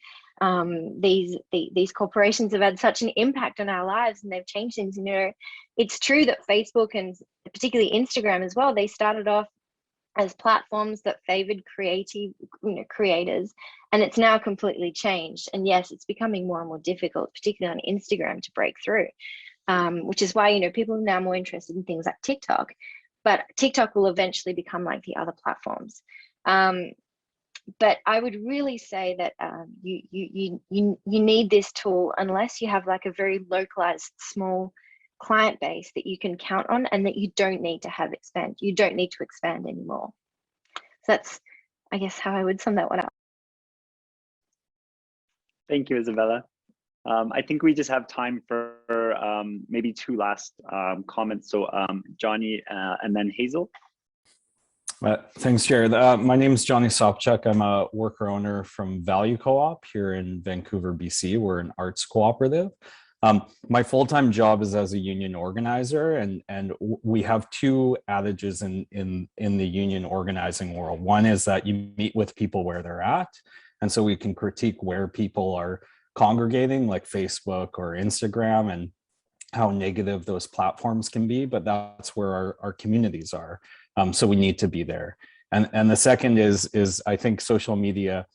These corporations have had such an impact on our lives, and they've changed things. You know, it's true that Facebook and particularly Instagram as well, they started off as platforms that favored creative, you know, creators, and it's now completely changed. And yes, it's becoming more and more difficult, particularly on Instagram, to break through. Which is why, you know, people are now more interested in things like TikTok, but TikTok will eventually become like the other platforms. But I would really say that you need this tool unless you have like a very localized small client base that you can count on, and that you don't need to have expand. You don't need to expand anymore. So that's, I guess, how I would sum that one up. Thank you, Isabella. I think we just have time for maybe two last comments. So Johnny and then Hazel. Thanks, Jared. My name is Johnny Sopchuk. I'm a worker owner from Value Co-op here in Vancouver, BC. We're an arts cooperative. My full-time job is as a union organizer, and we have two adages in the union organizing world. One is that you meet with people where they're at, and so we can critique where people are congregating, like Facebook or Instagram, and how negative those platforms can be, but that's where our communities are. So we need to be there. And the second is I think social media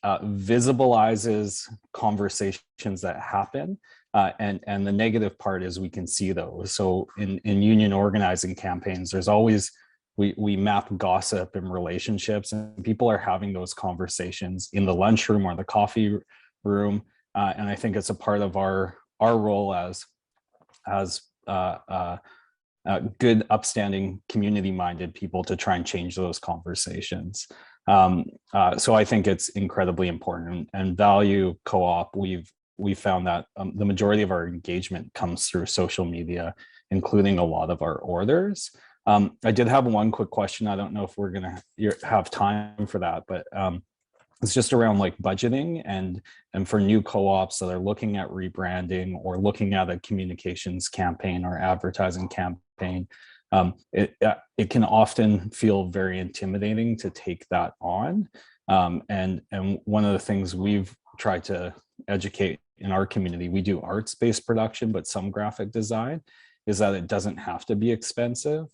visibilizes conversations that happen, and the negative part is we can see those. So in union organizing campaigns, there's always, we map gossip and relationships, and people are having those conversations in the lunchroom or the coffee room, and I think it's a part of our role as good, upstanding, community-minded people to try and change those conversations. So I think it's incredibly important. And Value Co-op, we've found that the majority of our engagement comes through social media, including a lot of our orders. I did have one quick question. I don't know if we're gonna have time for that, but it's just around like budgeting and for new co-ops that are looking at rebranding or looking at a communications campaign or advertising campaign. It can often feel very intimidating to take that on. And one of the things we've tried to educate in our community, we do arts-based production, but some graphic design, is that it doesn't have to be expensive.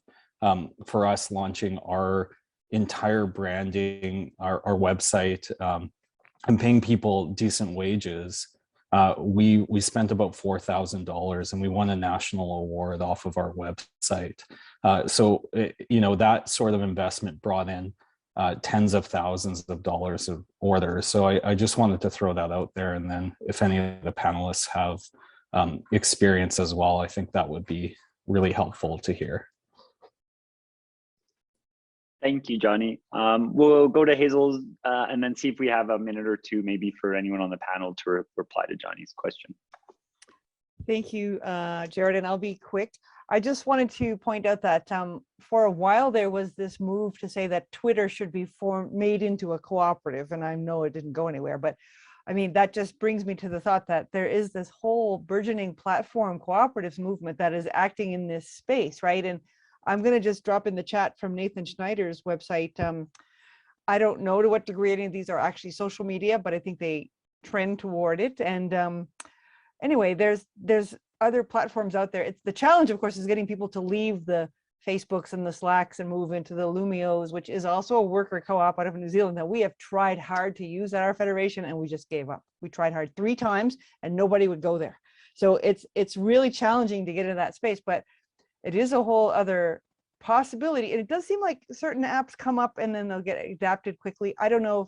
For us, launching our entire branding, our website, and paying people decent wages, we spent about $4,000 and we won a national award off of our website. So, you know, that sort of investment brought in tens of thousands of dollars of orders. So I just wanted to throw that out there. And then if any of the panelists have experience as well, I think that would be really helpful to hear. Thank you, Johnny. We'll go to Hazel's and then see if we have a minute or two maybe for anyone on the panel to reply to Johnny's question. Thank you, Jared, and I'll be quick. I just wanted to point out that for a while there was this move to say that Twitter should be made into a cooperative, and I know it didn't go anywhere, but I mean, that just brings me to the thought that there is this whole burgeoning platform cooperatives movement that is acting in this space, right? And I'm going to just drop in the chat from Nathan Schneider's website. I don't know to what degree any of these are actually social media, but I think they trend toward it. And anyway, there's other platforms out there. It's the challenge, of course, is getting people to leave the Facebooks and the Slacks and move into the Lumios, which is also a worker co-op out of New Zealand that we have tried hard to use at our federation, and we just gave up. We tried hard 3 times and nobody would go there. So it's really challenging to get into that space, but it is a whole other possibility. And it does seem like certain apps come up and then they'll get adapted quickly. I don't know if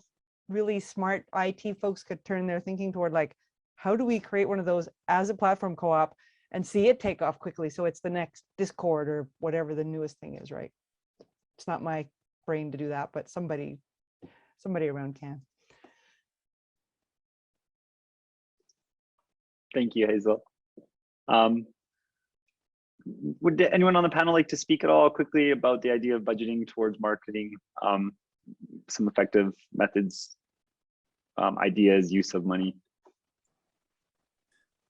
really smart IT folks could turn their thinking toward like, how do we create one of those as a platform co-op and see it take off quickly? So it's the next Discord or whatever the newest thing is, right? It's not my brain to do that, but somebody around can. Thank you, Hazel. Would anyone on the panel like to speak at all quickly about the idea of budgeting towards marketing, some effective methods, ideas, use of money?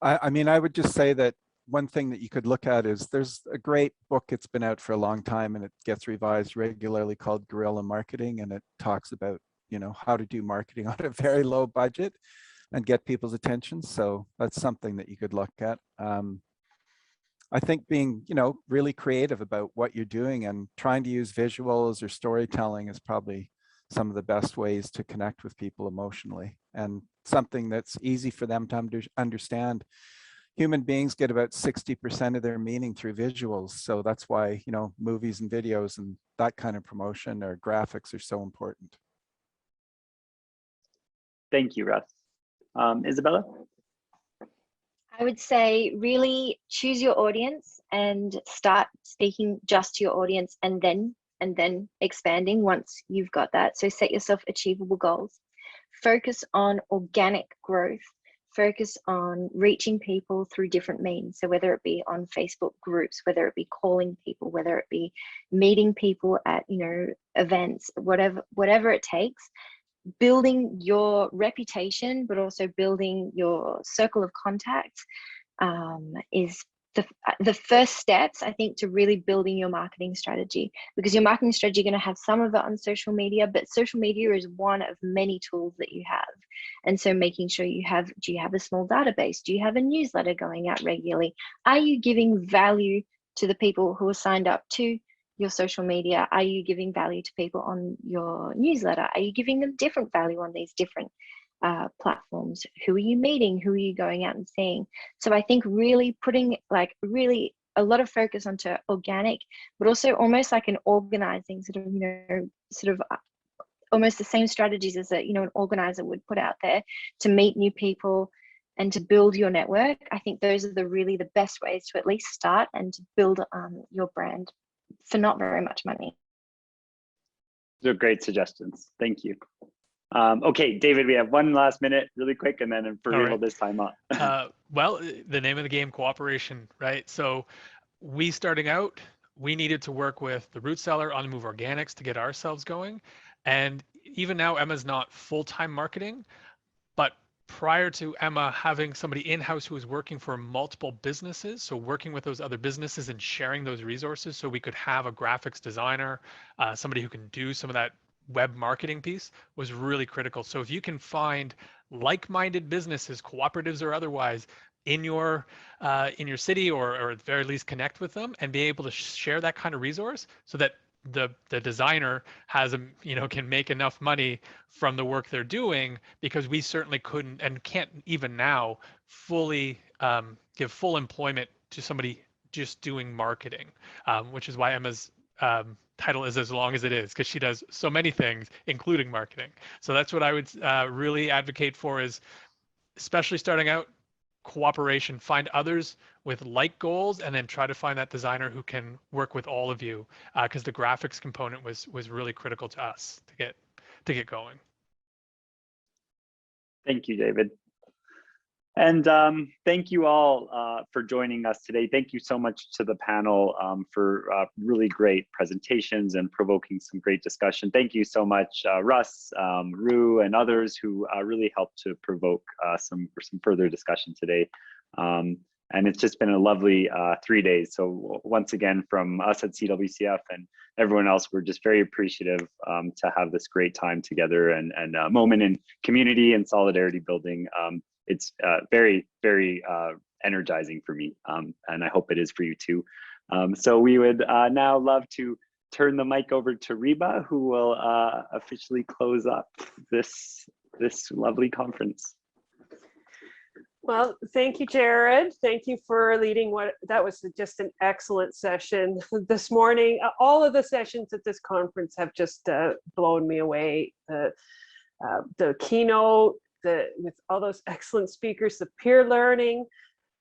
I mean, I would just say that one thing that you could look at is there's a great book. It's been out for a long time and it gets revised regularly called Guerrilla Marketing. And it talks about, you know, how to do marketing on a very low budget and get people's attention. So that's something that you could look at. I think being, you know, really creative about what you're doing and trying to use visuals or storytelling is probably some of the best ways to connect with people emotionally, and something that's easy for them to understand. Human beings get about 60% of their meaning through visuals. So that's why, you know, movies and videos and that kind of promotion or graphics are so important. Thank you, Russ. Isabella? I would say really choose your audience and start speaking just to your audience, and then expanding once you've got that. So set yourself achievable goals. Focus on organic growth. Focus on reaching people through different means. So whether it be on Facebook groups, whether it be calling people, whether it be meeting people at, you know, events, whatever it takes. Building your reputation, but also building your circle of contacts is the first steps, I think, to really building your marketing strategy, because your marketing strategy, you're going to have some of it on social media, but social media is one of many tools that you have. And so making sure you have, do you have a small database? Do you have a newsletter going out regularly? Are you giving value to the people who are signed up to your social media? Are you giving value to people on your newsletter? Are you giving them different value on these different platforms? Who are you meeting? Who are you going out and seeing? So I think really putting like really a lot of focus onto organic, but also almost like an organizing sort of, you know, sort of almost the same strategies as a, you know, an organizer would put out there to meet new people and to build your network. I think those are really the best ways to at least start and to build your brand for not very much money. Those are great suggestions. Thank you. Okay, David, we have one last minute really quick, and then for real this time up. Well, the name of the game, cooperation, right? So we starting out, we needed to work with the root seller on the Move Organics to get ourselves going. And even now, Emma's not full-time marketing, but prior to Emma having somebody in-house who was working for multiple businesses, so working with those other businesses and sharing those resources so we could have a graphics designer, somebody who can do some of that web marketing piece was really critical. So if you can find like-minded businesses, cooperatives or otherwise, in your city, or at the very least connect with them and be able to share that kind of resource so that the designer has can make enough money from the work they're doing, because we certainly couldn't and can't even now fully give full employment to somebody just doing marketing, which is why Emma's title is as long as it is, because she does so many things, including marketing. So that's what I would really advocate for, is especially starting out, cooperation. Find others with like goals, and then try to find that designer who can work with all of you, because the graphics component was really critical to us to get going. Thank you, David. And thank you all for joining us today. Thank you so much to the panel for really great presentations and provoking some great discussion. Thank you so much, Russ, Rue, and others who really helped to provoke some further discussion today. And it's just been a lovely 3 days. So once again, from us at CWCF and everyone else, we're just very appreciative to have this great time together and a moment in community and solidarity building. It's very, very energizing for me, and I hope it is for you too. So we would now love to turn the mic over to Reba, who will officially close up this lovely conference. Well, thank you, Jared. Thank you for leading that was just an excellent session this morning. All of the sessions at this conference have just blown me away. The keynote, with all those excellent speakers, the peer learning,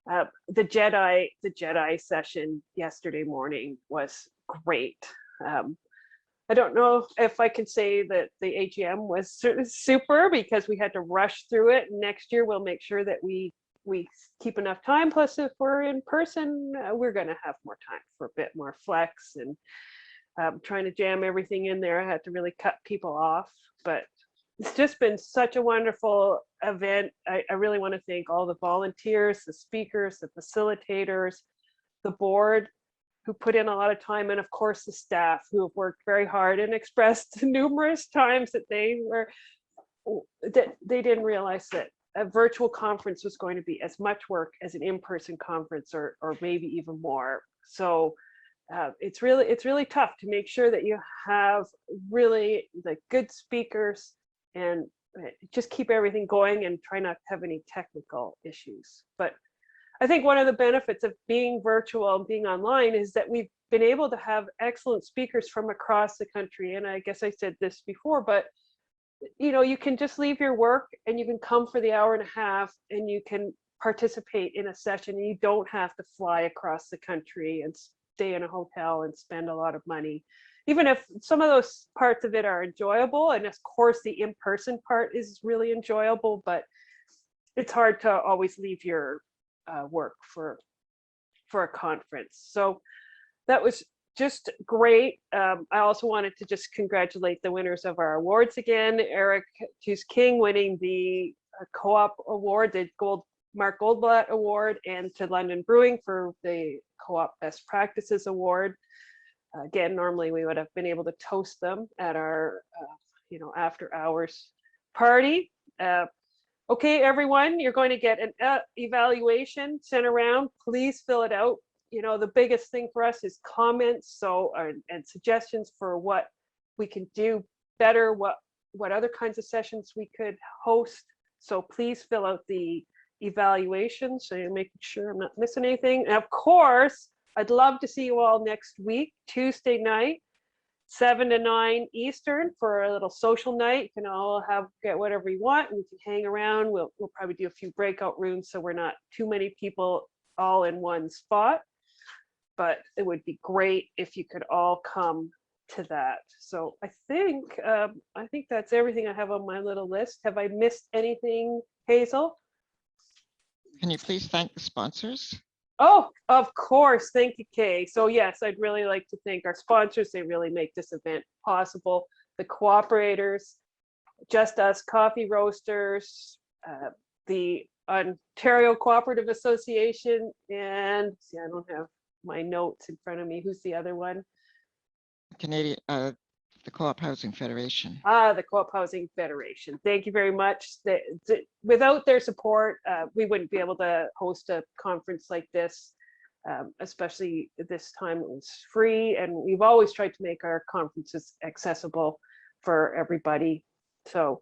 the Jedi session yesterday morning was great. I don't know if I can say that the AGM was super, because we had to rush through it. Next year, we'll make sure that we keep enough time. Plus, if we're in person, we're going to have more time for a bit more flex. And trying to jam everything in there, I had to really cut people off. But it's just been such a wonderful event. I really want to thank all the volunteers, the speakers, the facilitators, the board, who put in a lot of time, and of course the staff, who have worked very hard and expressed numerous times that they didn't realize that a virtual conference was going to be as much work as an in-person conference, or maybe even more. So it's really tough to make sure that you have really the good speakers and just keep everything going and try not to have any technical issues. But I think one of the benefits of being virtual and being online is that we've been able to have excellent speakers from across the country. And I guess I said this before, but you can just leave your work and you can come for the hour and a half and you can participate in a session, and you don't have to fly across the country and stay in a hotel and spend a lot of money. Even if some of those parts of it are enjoyable, and of course the in-person part is really enjoyable, but it's hard to always leave your work for a conference. So that was just great. I also wanted to just congratulate the winners of our awards again. Eric Hughes King winning the Co-op Award, the Mark Goldblatt Award, and to London Brewing for the Co-op Best Practices Award. Again, normally we would have been able to toast them at our after hours party. Okay, everyone, you're going to get an evaluation sent around. Please fill it out. The biggest thing for us is comments, and suggestions for what we can do better, what other kinds of sessions we could host. So please fill out the evaluation, so you're making sure I'm not missing anything. And of course, I'd love to see you all next week, Tuesday night, 7 to 9 Eastern, for a little social night. You can all get whatever you want, and we can hang around. We'll probably do a few breakout rooms, so we're not too many people all in one spot. But it would be great if you could all come to that. So I think that's everything I have on my little list. Have I missed anything, Hazel? Can you please thank the sponsors? Oh, of course. Thank you, Kay. So yes, I'd really like to thank our sponsors. They really make this event possible. The cooperators, Just Us Coffee Roasters, the Ontario Cooperative Association, and see, I don't have my notes in front of me. Who's the other one? Canadian, the Co-op Housing Federation. The Co-op Housing Federation. Thank you very much. Without their support, we wouldn't be able to host a conference like this. especially this time it was free, and we've always tried to make our conferences accessible for everybody. So,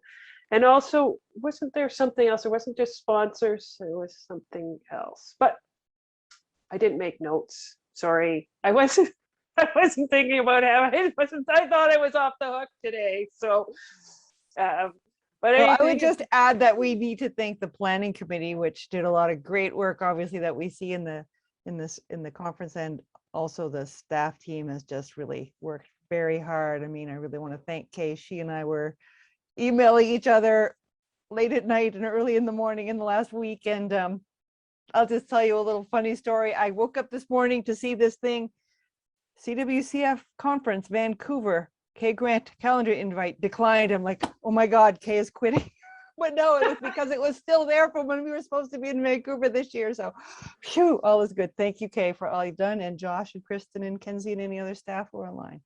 and also, wasn't there something else? It wasn't just sponsors, there was something else, but I didn't make notes. Sorry, I wasn't thinking about how I thought I was off the hook today. So, but well, I would just add that we need to thank the planning committee, which did a lot of great work, obviously, that we see in the conference, and also the staff team has just really worked very hard. I mean, I really want to thank Kay. She and I were emailing each other late at night and early in the morning in the last week. And I'll just tell you a little funny story. I woke up this morning to see this thing, CWCF conference, Vancouver, Kay Grant calendar invite declined. I'm like, oh my God, Kay is quitting. But no, it was because it was still there from when we were supposed to be in Vancouver this year. So phew, all is good. Thank you, Kay, for all you've done. And Josh and Kristen and Kenzie and any other staff who are online.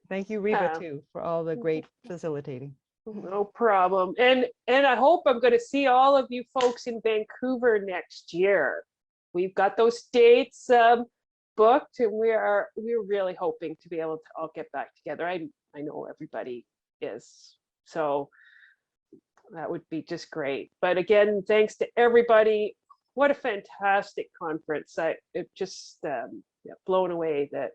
Thank you, Reba, too, for all the great facilitating. No problem. And I hope I'm going to see all of you folks in Vancouver next year. We've got those dates booked, and we're really hoping to be able to all get back together. I know everybody is, so that would be just great. But again, thanks to everybody. What a fantastic conference. It just blown away that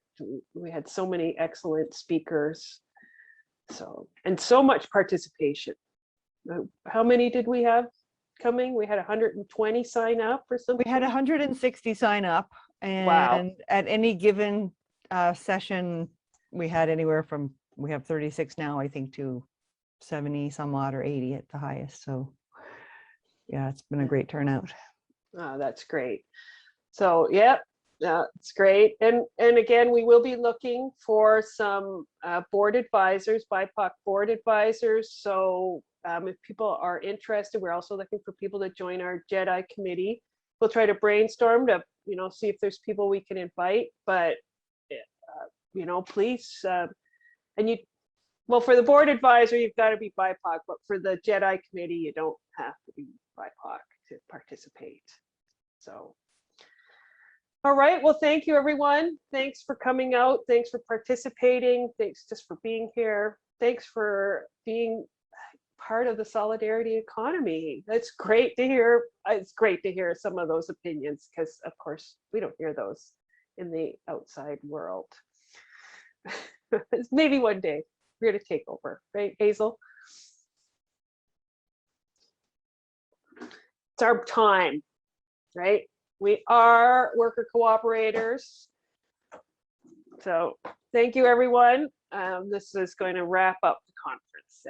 we had so many excellent speakers. So, and so much participation. How many did we have coming? We had 120 sign up or something? We had 160 sign up, and wow. At any given session, we had anywhere from, we have 36 now, I think, to 70 some odd, or 80 at the highest. So yeah, it's been a great turnout. Oh, that's great. So yeah, it's great. And again, we will be looking for some board advisors, BIPOC board advisors. So if people are interested, we're also looking for people to join our JEDI committee. We'll try to brainstorm to, see if there's people we can invite, but please, well, for the board advisor, you've got to be BIPOC, but for the JEDI committee, you don't have to be BIPOC to participate. So, all right. Well, thank you, everyone. Thanks for coming out. Thanks for participating. Thanks just for being here. Thanks for being part of the solidarity economy. That's great to hear. It's great to hear some of those opinions, because, of course, we don't hear those in the outside world. Maybe one day we're going to take over, right, Hazel? It's our time, right? We are worker cooperators. So thank you, everyone. This is going to wrap up the conference.